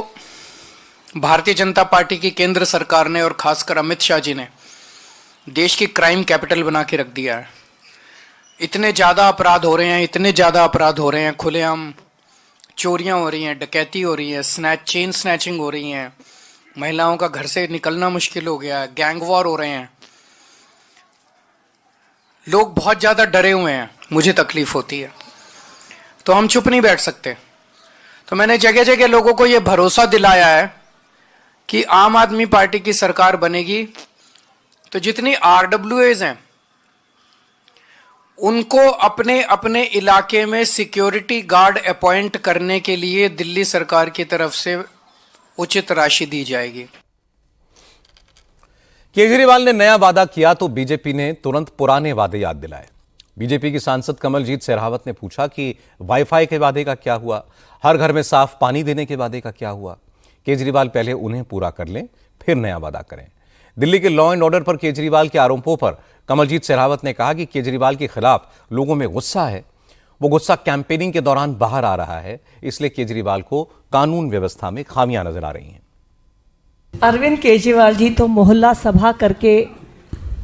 भारतीय जनता पार्टी की केंद्र सरकार ने और खासकर अमित शाह जी ने देश की क्राइम कैपिटल बना के रख दिया है। इतने ज़्यादा अपराध हो रहे हैं, इतने ज़्यादा अपराध हो रहे हैं, खुलेआम चोरियां हो रही हैं, डकैती हो रही है, चेन स्नैचिंग हो रही हैं, महिलाओं का घर से निकलना मुश्किल हो गया है, गैंग वॉर हो रहे हैं। लोग बहुत ज़्यादा डरे हुए हैं। मुझे तकलीफ होती है, तो हम चुप नहीं बैठ सकते। तो मैंने जगह जगह लोगों को यह भरोसा दिलाया है कि आम आदमी पार्टी की सरकार बनेगी तो जितनी RWAs हैं उनको अपने अपने इलाके में सिक्योरिटी गार्ड अपॉइंट करने के लिए दिल्ली सरकार की तरफ से उचित राशि दी जाएगी। केजरीवाल ने नया वादा किया तो बीजेपी ने तुरंत पुराने वादे याद दिलाए। बीजेपी की सांसद कमलजीत शेरावत ने पूछा कि वाईफाई के वादे का क्या हुआ, हर घर में साफ पानी देने के वादे का क्या हुआ। केजरीवाल पहले उन्हें पूरा कर लें, फिर नया वादा करें। दिल्ली के लॉ एंड ऑर्डर पर केजरीवाल के आरोपों पर कमलजीत शेरावत ने कहा कि केजरीवाल के खिलाफ लोगों में गुस्सा है। वो गुस्सा कैंपेनिंग के दौरान बाहर आ रहा है, इसलिए केजरीवाल को कानून व्यवस्था में खामियां नजर आ रही हैं। अरविंद केजरीवाल जी तो मोहल्ला सभा करके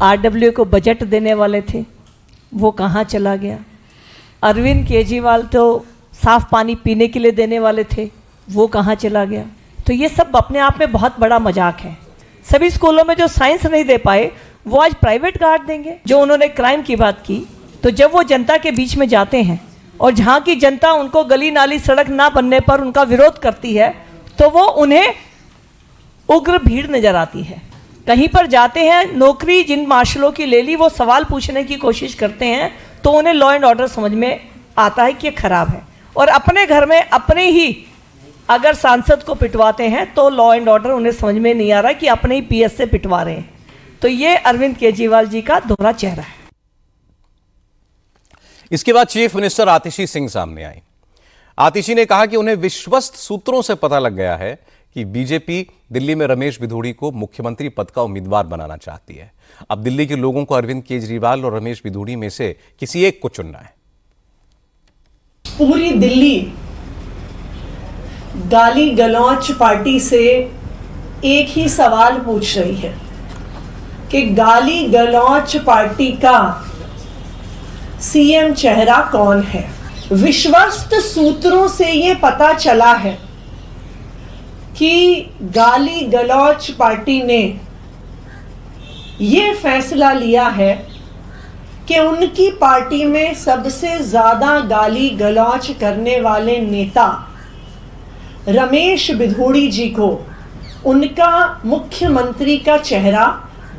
RWA को बजट देने वाले थे, वो कहाँ चला गया। अरविंद केजरीवाल तो साफ पानी पीने के लिए देने वाले थे, वो कहाँ चला गया। तो ये सब अपने आप में बहुत बड़ा मजाक है। सभी स्कूलों में जो साइंस नहीं दे पाए वो आज प्राइवेट गार्ड देंगे। जो उन्होंने क्राइम की बात की, तो जब वो जनता के बीच में जाते हैं और जहाँ की जनता उनको गली नाली सड़क ना बनने पर उनका विरोध करती है, तो वो उन्हें उग्र भीड़ नजर आती है। कहीं पर जाते हैं, नौकरी जिन मार्शलों की ले ली, वो सवाल पूछने की कोशिश करते हैं तो उन्हें लॉ एंड ऑर्डर समझ में आता है कि ये खराब है। और अपने घर में अपने ही अगर सांसद को पिटवाते हैं तो लॉ एंड ऑर्डर उन्हें समझ में नहीं आ रहा कि अपने ही PS से पिटवा रहे हैं। तो ये अरविंद केजरीवाल जी का दोहरा चेहरा है। इसके बाद चीफ मिनिस्टर आतिशी सिंह सामने आई। आतिशी ने कहा कि उन्हें विश्वस्त सूत्रों से पता लग गया है कि बीजेपी दिल्ली में रमेश बिधूड़ी को मुख्यमंत्री पद का उम्मीदवार बनाना चाहती है। अब दिल्ली के लोगों को अरविंद केजरीवाल और रमेश बिधूड़ी में से किसी एक को चुनना है। पूरी दिल्ली गाली गलौच पार्टी से एक ही सवाल पूछ रही है कि गाली गलौच पार्टी का CM चेहरा कौन है। विश्वस्त सूत्रों से ये पता चला है कि गाली गलौच पार्टी ने ये फैसला लिया है कि उनकी पार्टी में सबसे ज्यादा गाली गलौज करने वाले नेता रमेश बिधूड़ी जी को उनका मुख्यमंत्री का चेहरा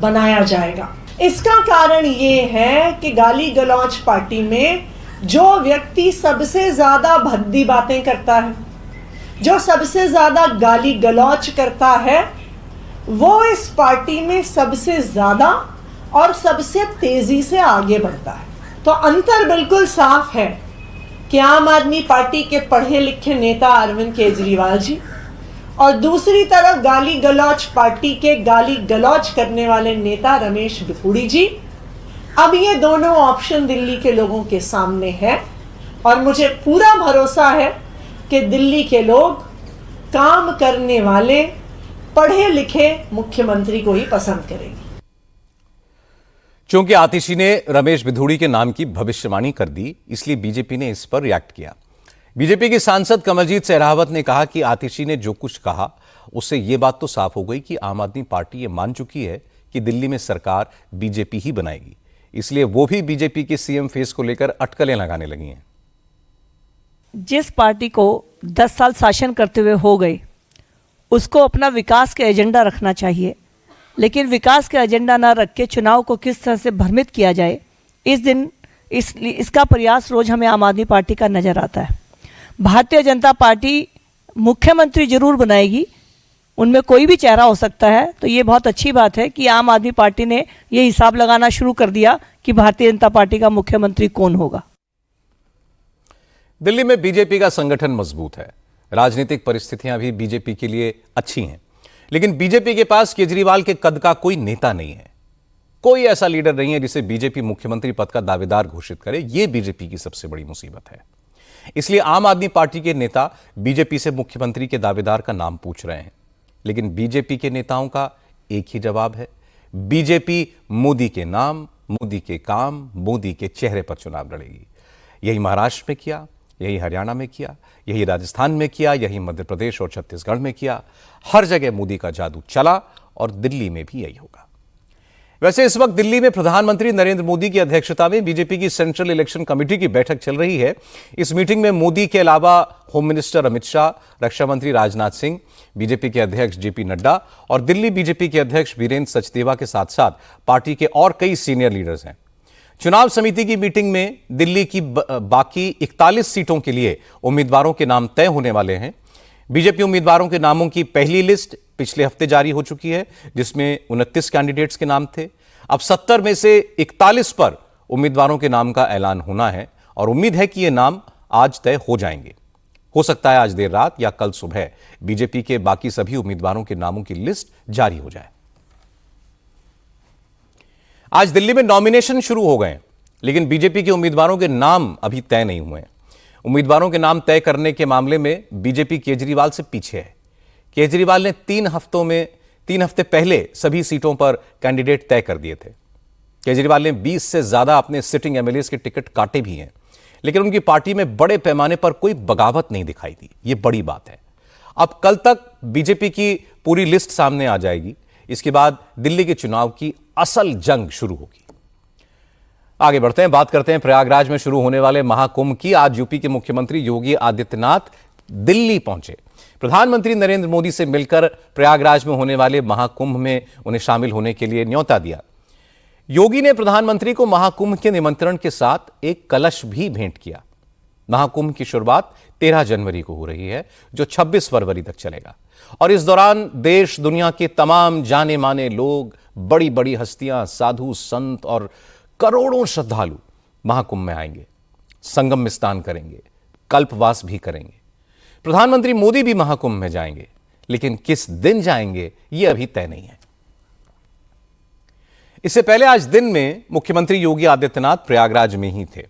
बनाया जाएगा। इसका कारण ये है कि गाली गलौज पार्टी में जो व्यक्ति सबसे ज्यादा भद्दी बातें करता है, जो सबसे ज्यादा गाली गलौज करता है, वो इस पार्टी में सबसे ज्यादा और सबसे तेजी से आगे बढ़ता है। तो अंतर बिल्कुल साफ है कि आम आदमी पार्टी के पढ़े लिखे नेता अरविंद केजरीवाल जी और दूसरी तरफ गाली गलौज पार्टी के गाली गलौज करने वाले नेता रमेश बिधूड़ी जी, अब ये दोनों ऑप्शन दिल्ली के लोगों के सामने है और मुझे पूरा भरोसा है कि दिल्ली के लोग काम करने वाले पढ़े लिखे मुख्यमंत्री को ही पसंद करेंगे। चूंकि आतिशी ने रमेश बिधूड़ी के नाम की भविष्यवाणी कर दी, इसलिए बीजेपी ने इस पर रिएक्ट किया। बीजेपी की सांसद कमलजीत सहरावत ने कहा कि आतिशी ने जो कुछ कहा उससे यह बात तो साफ हो गई कि आम आदमी पार्टी ये मान चुकी है कि दिल्ली में सरकार बीजेपी ही बनाएगी, इसलिए वो भी बीजेपी के सीएम फेस को लेकर अटकलें लगाने लगी हैं। जिस पार्टी को 10 साल शासन करते हुए हो गए, उसको अपना विकास का एजेंडा रखना चाहिए, लेकिन विकास का एजेंडा ना रख के चुनाव को किस तरह से भ्रमित किया जाए, इसका प्रयास रोज हमें आम आदमी पार्टी का नजर आता है। भारतीय जनता पार्टी मुख्यमंत्री जरूर बनाएगी, उनमें कोई भी चेहरा हो सकता है, तो ये बहुत अच्छी बात है कि आम आदमी पार्टी ने ये हिसाब लगाना शुरू कर दिया कि भारतीय जनता पार्टी का मुख्यमंत्री कौन होगा। दिल्ली में बीजेपी का संगठन मजबूत है, राजनीतिक परिस्थितियां भी बीजेपी के लिए अच्छी हैं, लेकिन बीजेपी के पास केजरीवाल के कद का कोई नेता नहीं है। कोई ऐसा लीडर नहीं है जिसे बीजेपी मुख्यमंत्री पद का दावेदार घोषित करे। यह बीजेपी की सबसे बड़ी मुसीबत है। इसलिए आम आदमी पार्टी के नेता बीजेपी से मुख्यमंत्री के दावेदार का नाम पूछ रहे हैं, लेकिन बीजेपी के नेताओं का एक ही जवाब है, बीजेपी मोदी के नाम, मोदी के काम, मोदी के चेहरे पर चुनाव लड़ेगी। यही महाराष्ट्र में किया, यही हरियाणा में किया, यही राजस्थान में किया, यही मध्य प्रदेश और छत्तीसगढ़ में किया। हर जगह मोदी का जादू चला और दिल्ली में भी यही होगा। वैसे इस वक्त दिल्ली में प्रधानमंत्री नरेंद्र मोदी की अध्यक्षता में बीजेपी की सेंट्रल इलेक्शन कमेटी की बैठक चल रही है। इस मीटिंग में मोदी के अलावा होम मिनिस्टर अमित शाह, रक्षा मंत्री राजनाथ सिंह, बीजेपी के अध्यक्ष जेपी नड्डा और दिल्ली बीजेपी के अध्यक्ष वीरेंद्र सचदेवा के साथ साथ पार्टी के और कई सीनियर लीडर्स हैं। चुनाव समिति की मीटिंग में दिल्ली की बाकी 41 सीटों के लिए उम्मीदवारों के नाम तय होने वाले हैं। बीजेपी उम्मीदवारों के नामों की पहली लिस्ट पिछले हफ्ते जारी हो चुकी है, जिसमें 29 कैंडिडेट्स के नाम थे। अब 70 में से 41 पर उम्मीदवारों के नाम का ऐलान होना है और उम्मीद है कि ये नाम आज तय हो जाएंगे। हो सकता है आज देर रात या कल सुबह बीजेपी के बाकी सभी उम्मीदवारों के नामों की लिस्ट जारी हो जाए। आज दिल्ली में नॉमिनेशन शुरू हो गए, लेकिन बीजेपी के उम्मीदवारों के नाम अभी तय नहीं हुए। उम्मीदवारों के नाम तय करने के मामले में बीजेपी केजरीवाल से पीछे है। केजरीवाल ने 3 हफ्ते पहले सभी सीटों पर कैंडिडेट तय कर दिए थे। केजरीवाल ने 20 से ज्यादा अपने सिटिंग एमएलएस के टिकट काटे भी हैं, लेकिन उनकी पार्टी में बड़े पैमाने पर कोई बगावत नहीं दिखाई दी। यह बड़ी बात है। अब कल तक बीजेपी की पूरी लिस्ट सामने आ जाएगी। इसके बाद दिल्ली के चुनाव की असल जंग शुरू होगी। आगे बढ़ते हैं, बात करते हैं प्रयागराज में शुरू होने वाले महाकुंभ की। आज यूपी के मुख्यमंत्री योगी आदित्यनाथ दिल्ली पहुंचे। प्रधानमंत्री नरेंद्र मोदी से मिलकर प्रयागराज में होने वाले महाकुंभ में उन्हें शामिल होने के लिए न्योता दिया। योगी ने प्रधानमंत्री को महाकुंभ के निमंत्रण के साथ एक कलश भी भेंट किया। महाकुंभ की शुरुआत 13 जनवरी को हो रही है, जो 26 फरवरी तक चलेगा और इस दौरान देश दुनिया के तमाम जाने माने लोग, बड़ी बड़ी हस्तियां, साधु संत और करोड़ों श्रद्धालु महाकुंभ में आएंगे, संगम में स्नान करेंगे, कल्पवास भी करेंगे। प्रधानमंत्री मोदी भी महाकुंभ में जाएंगे, लेकिन किस दिन जाएंगे यह अभी तय नहीं है। इससे पहले आज दिन में मुख्यमंत्री योगी आदित्यनाथ प्रयागराज में ही थे।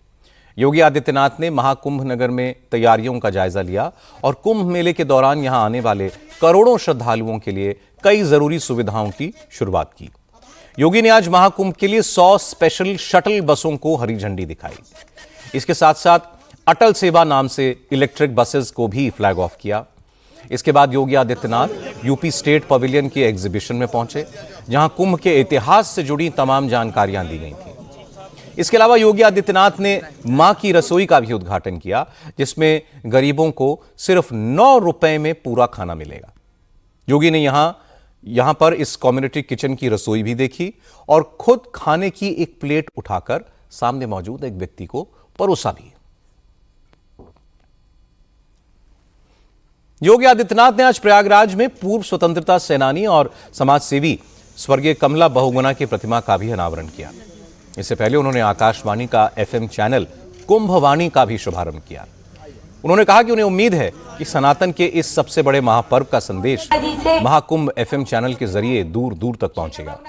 योगी आदित्यनाथ ने महाकुंभ नगर में तैयारियों का जायजा लिया और कुंभ मेले के दौरान यहां आने वाले करोड़ों श्रद्धालुओं के लिए कई जरूरी सुविधाओं की शुरुआत की। योगी ने आज महाकुंभ के लिए 100 स्पेशल शटल बसों को हरी झंडी दिखाई। इसके साथ साथ अटल सेवा नाम से इलेक्ट्रिक बसेस को भी फ्लैग ऑफ किया। इसके बाद Yogi Adityanath UP state pavilion के एग्जीबिशन में पहुंचे, जहां कुंभ के इतिहास से जुड़ी तमाम जानकारियां दी गई थी। इसके अलावा योगी आदित्यनाथ ने मां की रसोई का भी उद्घाटन किया, जिसमें गरीबों को सिर्फ 9 रुपए में पूरा खाना मिलेगा। योगी ने यहां पर इस कम्युनिटी किचन की रसोई भी देखी और खुद खाने की एक प्लेट उठाकर सामने मौजूद एक व्यक्ति को परोसा भी। योगी आदित्यनाथ ने आज प्रयागराज में पूर्व स्वतंत्रता सेनानी और समाज सेवी स्वर्गीय कमला बहुगुणा की प्रतिमा का भी अनावरण किया। इससे पहले उन्होंने आकाशवाणी का FM चैनल कुंभवाणी का भी शुभारंभ किया। उन्होंने कहा कि उन्हें उम्मीद है कि सनातन के इस सबसे बड़े महापर्व का संदेश महाकुंभ FM चैनल के जरिए दूर दूर तक पहुंचेगा।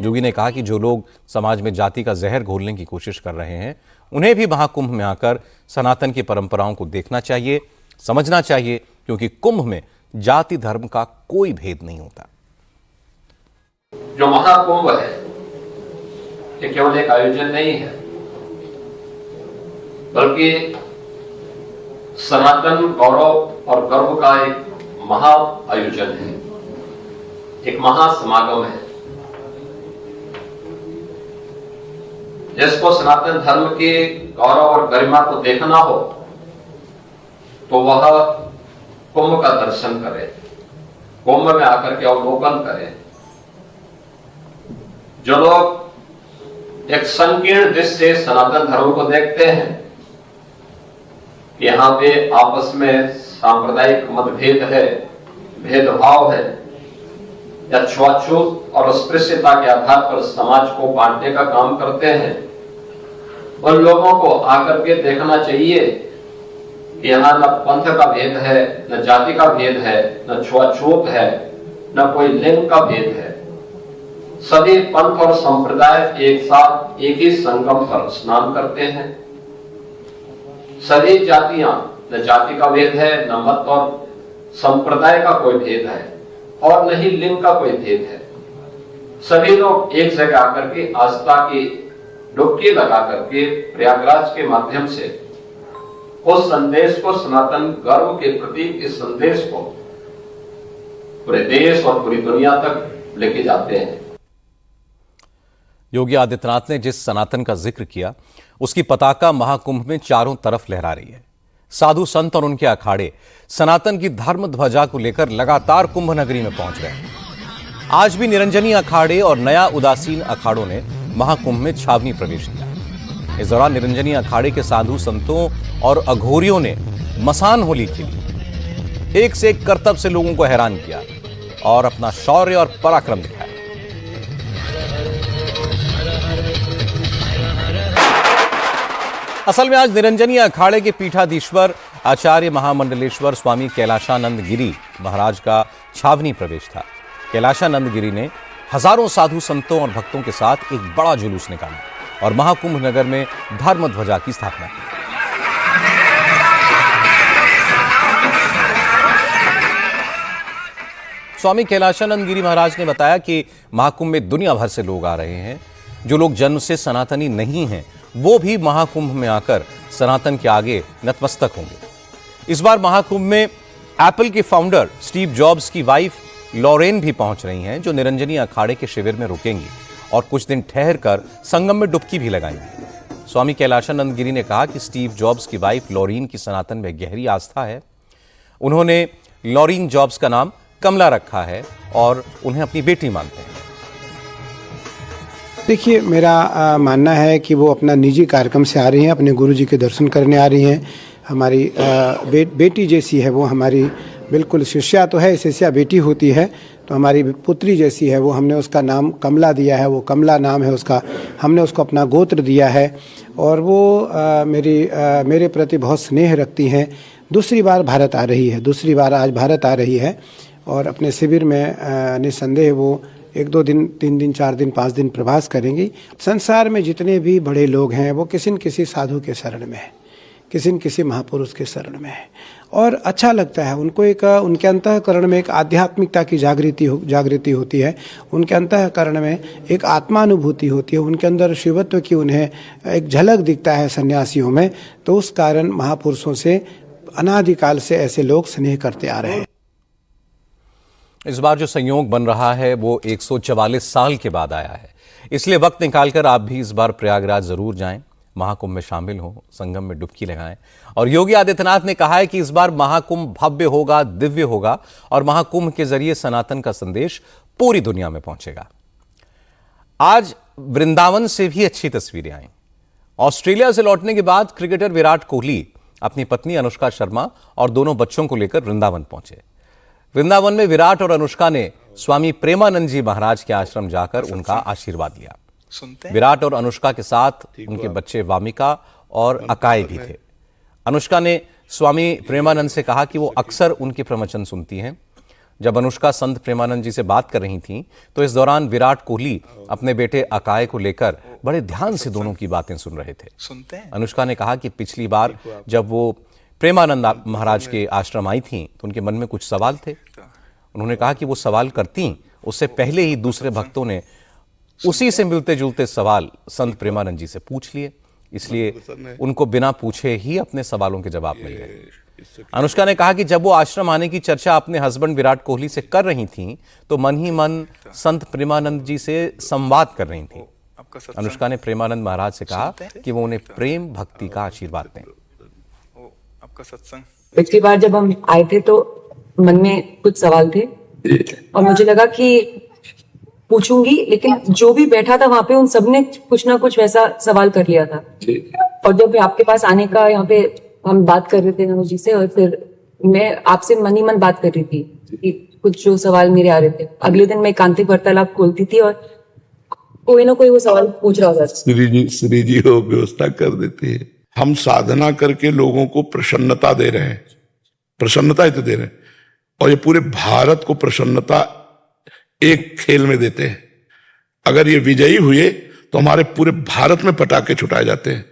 योगी ने कहा कि जो लोग समाज में जाति का जहर घोलने की कोशिश कर रहे हैं, उन्हें भी महाकुंभ में आकर सनातन की परंपराओं को देखना चाहिए, समझना चाहिए, क्योंकि कुंभ में जाति धर्म का कोई भेद नहीं होता। जो महाकुंभ है ये केवल एक आयोजन नहीं है, बल्कि सनातन गौरव और गर्व का एक महा आयोजन है, एक महासमागम है। जिसको सनातन धर्म के गौरव और गरिमा को देखना हो तो वह कुंभ का दर्शन करे, कुंभ में आकर के अवलोकन करे। जो लोग एक संकीर्ण दृष्टि से सनातन धर्म को देखते हैं, यहाँ पे आपस में सांप्रदायिक मतभेद है, भेदभाव है या छुआछूत और अस्पृश्यता के आधार पर समाज को बांटने का काम करते हैं, उन लोगों को आकर के देखना चाहिए कि यहाँ न पंथ का भेद है, न जाति का भेद है, न छुआछूत है, न कोई लिंग का भेद है। सभी पंथ और संप्रदाय एक साथ एक ही संगम पर स्नान करते हैं। सभी जातियां, न जाति का भेद है, न मत और संप्रदाय का कोई भेद है और न ही लिंग का कोई भेद है। सभी लोग एक जगह आकर के आस्था की डुबकी लगा करके प्रयागराज के माध्यम से उस संदेश को, सनातन गर्व के प्रति इस संदेश को पूरे देश और पूरी दुनिया तक लेके जाते हैं। योगी आदित्यनाथ ने जिस सनातन का जिक्र किया, उसकी पताका महाकुंभ में चारों तरफ लहरा रही है। साधु संत और उनके अखाड़े सनातन की धर्म ध्वजा को लेकर लगातार कुंभ नगरी में पहुंच रहे हैं। आज भी निरंजनी अखाड़े और नया उदासीन अखाड़ों ने महाकुंभ में छावनी प्रवेश किया। इस दौरान निरंजनी अखाड़े के साधु संतों और अघोरियों ने मसान होली खेली, एक से एक करतब से लोगों को हैरान किया और अपना शौर्य और पराक्रम दिखाया। असल में आज निरंजनी अखाड़े के पीठाधीश्वर आचार्य महामंडलेश्वर स्वामी कैलाशानंद गिरी महाराज का छावनी प्रवेश था। कैलाशानंद गिरी ने हजारों साधु संतों और भक्तों के साथ एक बड़ा जुलूस निकाला और महाकुंभ नगर में धर्म ध्वजा की स्थापना की। स्वामी कैलाशानंद गिरी महाराज ने बताया कि महाकुंभ में दुनिया भर से लोग आ रहे हैं। जो लोग जन्म से सनातनी नहीं हैं, वो भी महाकुंभ में आकर सनातन के आगे नतमस्तक होंगे। इस बार महाकुंभ में एप्पल के फाउंडर स्टीव जॉब्स की वाइफ लॉरेन भी पहुंच रही हैं, जो निरंजनी अखाड़े के शिविर में रुकेंगी और कुछ दिन ठहरकर संगम में डुबकी भी लगाएंगी। स्वामी कैलाशानंद गिरी ने कहा कि स्टीव जॉब्स की वाइफ लॉरेन की सनातन में गहरी आस्था है। उन्होंने लॉरेन जॉब्स का नाम कमला रखा है और उन्हें अपनी बेटी मानते हैं। देखिए, मेरा मानना है कि वो अपना निजी कार्यक्रम से आ रही हैं, अपने गुरुजी के दर्शन करने आ रही हैं। हमारी बेटी जैसी है वो, हमारी बिल्कुल शिष्या तो है, शिष्या बेटी होती है, तो हमारी पुत्री जैसी है वो। हमने उसका नाम कमला दिया है, वो कमला नाम है उसका, हमने उसको अपना गोत्र दिया है और वो मेरे प्रति बहुत स्नेह रखती हैं। दूसरी बार भारत आ रही है, दूसरी बार आज भारत आ रही है और अपने शिविर में निस्संदेह वो 1-2 दिन, 3 दिन, 4 दिन, 5 दिन प्रवास करेंगी। संसार में जितने भी बड़े लोग हैं वो किसी न किसी साधु के शरण में है, किसी न किसी महापुरुष के शरण में है और अच्छा लगता है उनको। एक उनके अंतःकरण में एक आध्यात्मिकता की जागृति होती है, उनके अंतःकरण में एक आत्मानुभूति होती है, उनके अंदर शिवत्व की उन्हें एक झलक दिखता है सन्यासियों में। तो उस कारण महापुरुषों से अनादिकाल से ऐसे लोग स्नेह करते आ रहे हैं। इस बार जो संयोग बन रहा है वो 144 साल के बाद आया है। इसलिए वक्त निकालकर आप भी इस बार प्रयागराज जरूर जाएं, महाकुंभ में शामिल हों, संगम में डुबकी लगाएं। और योगी आदित्यनाथ ने कहा है कि इस बार महाकुंभ भव्य होगा, दिव्य होगा और महाकुंभ के जरिए सनातन का संदेश पूरी दुनिया में पहुंचेगा। आज वृंदावन से भी अच्छी तस्वीरें आई। ऑस्ट्रेलिया से लौटने के बाद क्रिकेटर विराट कोहली अपनी पत्नी अनुष्का शर्मा और दोनों बच्चों को लेकर वृंदावन पहुंचे। वृंदावन में विराट और अनुष्का ने स्वामी प्रेमानंद जी महाराज के आश्रम जाकर उनका आशीर्वाद लिया। विराट और अनुष्का के साथ उनके बच्चे वामिका और अकाय भी थे। अनुष्का ने स्वामी प्रेमानंद से कहा कि वो अक्सर उनके प्रवचन सुनती हैं। जब अनुष्का संत प्रेमानंद जी से बात कर रही थीं, तो इस दौरान विराट कोहली अपने बेटे अकाय को लेकर बड़े ध्यान से दोनों की बातें सुन रहे थे। अनुष्का ने कहा कि पिछली बार जब वो प्रेमानंद महाराज के आश्रम आई थीं, तो उनके मन में कुछ सवाल थे। उन्होंने कहा कि वो सवाल करती उससे पहले ही दूसरे भक्तों ने उसी से मिलते जुलते सवाल संत प्रेमानंद जी से पूछ लिए, इसलिए उनको बिना पूछे ही अपने सवालों के जवाब मिल गए। अनुष्का ने कहा कि जब वो आश्रम आने की चर्चा अपने हस्बैंड विराट कोहली से कर रही थीं, तो मन ही मन संत प्रेमानंद जी से संवाद कर रही थीं। अनुष्का ने प्रेमानंद महाराज से कहा कि वो उन्हें प्रेम भक्ति का आशीर्वाद दें। पिछली बार जब हम आए थे तो मन में कुछ सवाल थे और मुझे लगा कि पूछूंगी, लेकिन जो भी बैठा था वहां पे उन सबने कुछ ना कुछ वैसा सवाल कर लिया था। और जब आपके पास आने का यहाँ पे हम बात कर रहे थे नमो जी से, और फिर मैं आपसे मन ही मन बात कर रही थी कि कुछ जो सवाल मेरे आ रहे थे। अगले दिन मैं एकांतिक वार्तालाप खोलती थी और कोई ना कोई वो सवाल पूछ रहा था। श्री जी वो व्यवस्था कर देते हैं। हम साधना करके लोगों को प्रसन्नता दे रहे हैं, प्रसन्नता ही तो दे रहे हैं, और ये पूरे भारत को प्रसन्नता एक खेल में देते हैं। अगर ये विजयी हुए तो हमारे पूरे भारत में पटाखे छुटाए जाते हैं,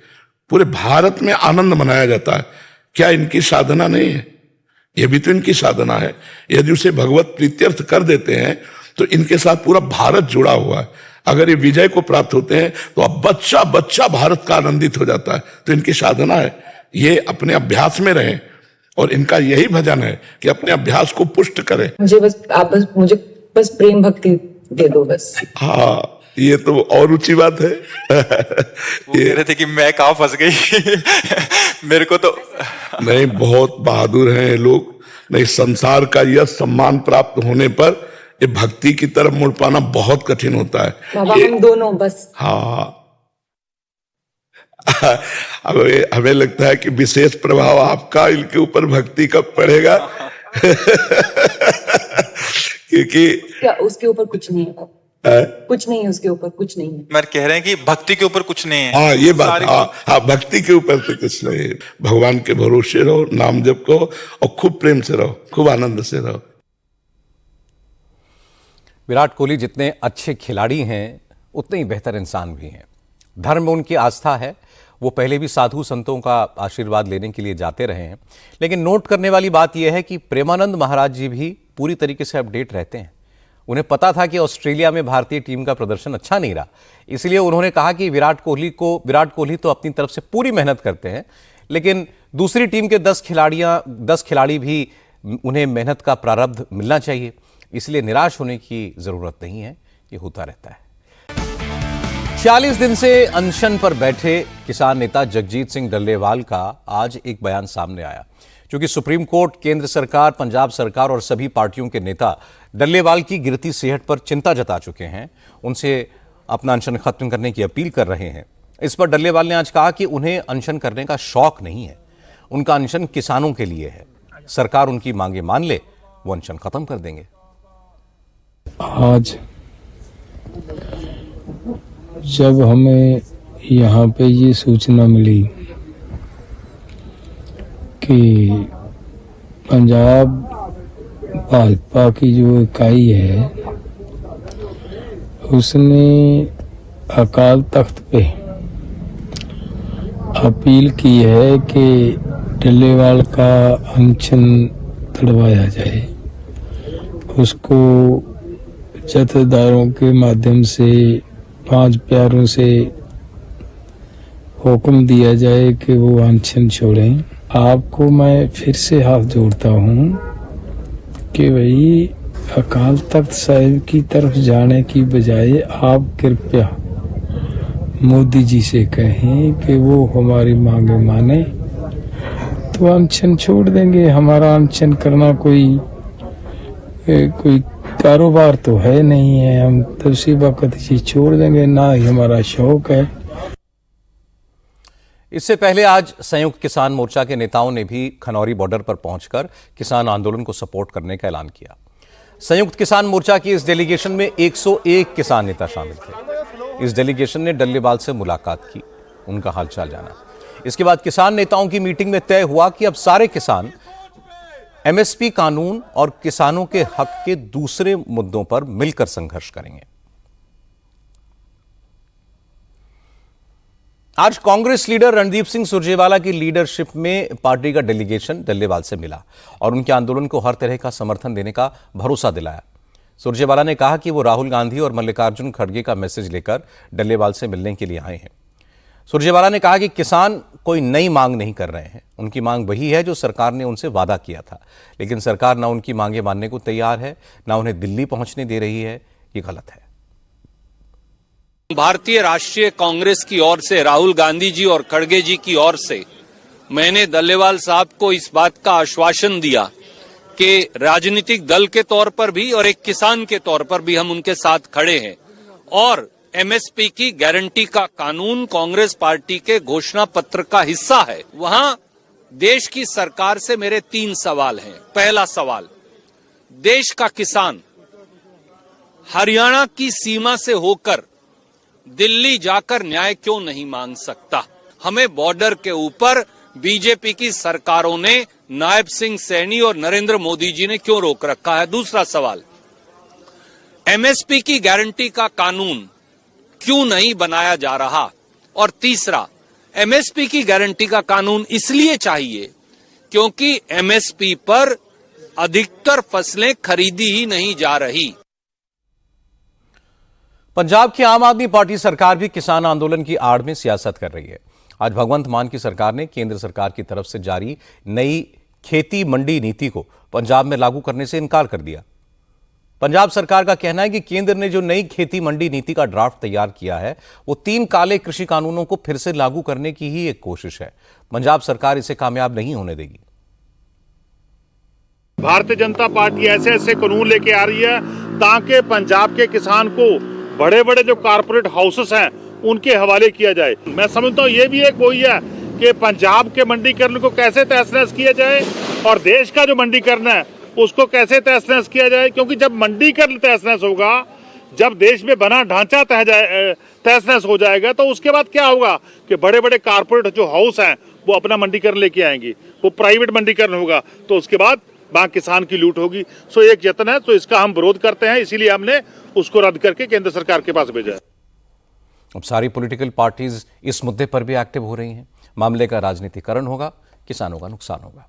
पूरे भारत में आनंद मनाया जाता है। क्या इनकी साधना नहीं है? ये भी तो इनकी साधना है। यदि उसे भगवत प्रीत्यर्थ कर देते हैं तो इनके साथ पूरा भारत जुड़ा हुआ है। अगर ये विजय को प्राप्त होते हैं तो अब बच्चा बच्चा भारत का आनंदित हो जाता है। तो इनकी साधना है, ये अपने अभ्यास में रहें और इनका यही भजन है कि अपने अभ्यास को पुष्ट करें। मुझे बस प्रेम भक्ति दे दो बस। हाँ, ये तो और ऊंची बात है। वो कह रहे थे कि मैं कहाँ फंस गई। मेरे को तो नहीं, बहुत बहादुर हैं ये लोग। नहीं, संसार का यह सम्मान प्राप्त होने पर ये भक्ति की तरफ मुड़ पाना बहुत कठिन होता है। बाबा हम दोनों बस। हाँ, हमें लगता है कि विशेष प्रभाव आपका इनके ऊपर भक्ति का पड़ेगा। क्योंकि क्या उसके ऊपर कुछ नहीं है? कुछ नहीं है उसके ऊपर, कुछ नहीं है। मैं कह रहे हैं कि भक्ति के ऊपर कुछ नहीं है। हाँ, ये बात, हाँ, भक्ति के ऊपर तो कुछ नहीं है। भगवान के भरोसे रहो, नाम जप करो और खूब प्रेम से रहो, खूब आनंद से रहो। विराट कोहली जितने अच्छे खिलाड़ी हैं, उतने ही बेहतर इंसान भी हैं। धर्म में उनकी आस्था है। वो पहले भी साधु संतों का आशीर्वाद लेने के लिए जाते रहे हैं। लेकिन नोट करने वाली बात यह है कि प्रेमानंद महाराज जी भी पूरी तरीके से अपडेट रहते हैं। उन्हें पता था कि ऑस्ट्रेलिया में भारतीय टीम का प्रदर्शन अच्छा नहीं रहा, इसलिए उन्होंने कहा कि विराट कोहली तो अपनी तरफ से पूरी मेहनत करते हैं, लेकिन दूसरी टीम के 10 खिलाड़ी भी उन्हें मेहनत का प्रारब्ध मिलना चाहिए। इसलिए निराश होने की जरूरत नहीं है, ये होता रहता है। 40 दिन से अनशन पर बैठे किसान नेता जगजीत सिंह डल्लेवाल का आज एक बयान सामने आया। क्योंकि सुप्रीम कोर्ट, केंद्र सरकार, पंजाब सरकार और सभी पार्टियों के नेता डल्लेवाल की गिरती सेहत पर चिंता जता चुके हैं, उनसे अपना अनशन खत्म करने की अपील कर रहे हैं। इस पर डल्लेवाल ने आज कहा कि उन्हें अनशन करने का शौक नहीं है, उनका अनशन किसानों के लिए है। सरकार उनकी मांगे मान ले, वो अनशन खत्म कर देंगे। आज जब हमें यहाँ पे ये सूचना मिली कि पंजाब भाजपा की जो इकाई है उसने अकाल तख्त पे अपील की है कि डल्लेवाल का अनशन तड़वाया जाए, उसको जथेदारों के माध्यम से 5 प्यारों से हुक्म दिया जाए कि वो अनशन छोड़ें। आपको मैं फिर से हाथ जोड़ता हूँ कि भाई अकाल तख्त साहिब की तरफ जाने की बजाय आप कृपया मोदी जी से कहें कि वो हमारी मांगे माने तो अनशन छोड़ देंगे। हमारा अनशन करना कोई कारोबार तो है नहीं है, हम तो उसी वक्त ही छोड़ देंगे, ना ही हमारा शौक है। इससे पहले आज संयुक्त किसान मोर्चा के नेताओं ने भी खनौरी बॉर्डर पर पहुंचकर किसान आंदोलन को सपोर्ट करने का ऐलान किया। संयुक्त किसान मोर्चा की इस डेलीगेशन में 101 किसान नेता शामिल थे। इस डेलीगेशन ने डल्लेवाल से मुलाकात की, उनका हालचाल जाना। इसके बाद किसान नेताओं की मीटिंग में तय हुआ कि अब सारे किसान एमएसपी कानून और किसानों के हक के दूसरे मुद्दों पर मिलकर संघर्ष करेंगे। आज कांग्रेस लीडर रणदीप सिंह सुरजेवाला की लीडरशिप में पार्टी का डेलीगेशन डल्लेवाल से मिला और उनके आंदोलन को हर तरह का समर्थन देने का भरोसा दिलाया। सुरजेवाला ने कहा कि वो राहुल गांधी और मल्लिकार्जुन खड़गे का मैसेज लेकर डल्लेवाल से मिलने के लिए आए हैं। सुरजेवाला ने कहा कि किसान कोई नई मांग नहीं कर रहे हैं, उनकी मांग वही है जो सरकार ने उनसे वादा किया था, लेकिन सरकार ना उनकी मांगे मानने को तैयार है, ना उन्हें दिल्ली पहुंचने दे रही है। ये गलत है। भारतीय राष्ट्रीय कांग्रेस की ओर से राहुल गांधी जी और खड़गे जी की ओर से मैंने डल्लेवाल साहब को इस बात का आश्वासन दिया कि राजनीतिक दल के तौर पर भी और एक किसान के तौर पर भी हम उनके साथ खड़े हैं और एमएसपी की गारंटी का कानून कांग्रेस पार्टी के घोषणा पत्र का हिस्सा है। वहां देश की सरकार से मेरे 3 सवाल हैं। पहला सवाल, देश का किसान हरियाणा की सीमा से होकर दिल्ली जाकर न्याय क्यों नहीं मांग सकता? हमें बॉर्डर के ऊपर बीजेपी की सरकारों ने नायब सिंह सैनी और नरेंद्र मोदी जी ने क्यों रोक रखा है? दूसरा सवाल, एमएसपी की गारंटी का कानून क्यों नहीं बनाया जा रहा? और तीसरा, एमएसपी की गारंटी का कानून इसलिए चाहिए क्योंकि एमएसपी पर अधिकतर फसलें खरीदी ही नहीं जा रही। पंजाब की आम आदमी पार्टी सरकार भी किसान आंदोलन की आड़ में सियासत कर रही है। आज भगवंत मान की सरकार ने केंद्र सरकार की तरफ से जारी नई खेती मंडी नीति को पंजाब में लागू करने से इनकार कर दिया। पंजाब सरकार का कहना है कि केंद्र ने जो नई खेती मंडी नीति का ड्राफ्ट तैयार किया है वो 3 काले कृषि कानूनों को फिर से लागू करने की ही एक कोशिश है। पंजाब सरकार इसे कामयाब नहीं होने देगी। भारतीय जनता पार्टी ऐसे ऐसे कानून लेके आ रही है ताकि पंजाब के किसान को बड़े बड़े जो कारपोरेट हाउसेस हैं उनके हवाले किया जाए। मैं समझता हूँ ये भी एक वही है कि पंजाब के मंडीकरण को कैसे तहस नहस किया जाए और देश का जो मंडीकरण है उसको कैसे तहस नहस किया जाए, क्योंकि जब मंडीकरण तहस नहस होगा, जब देश में बना ढांचा तहस नहस हो जाएगा तो उसके बाद क्या होगा कि बड़े बड़े कारपोरेट जो हाउस हैं वो अपना मंडीकरण लेके आएंगी, वो प्राइवेट मंडीकरण होगा, तो उसके बाद वहां किसान की लूट होगी। सो एक यत्न है, तो इसका हम विरोध करते हैं, इसीलिए हमने उसको रद्द करके केंद्र सरकार के पास भेजा है। अब सारी पॉलिटिकल पार्टीज इस मुद्दे पर भी एक्टिव हो रही हैं। मामले का राजनीतिकरण होगा, किसानों का नुकसान होगा।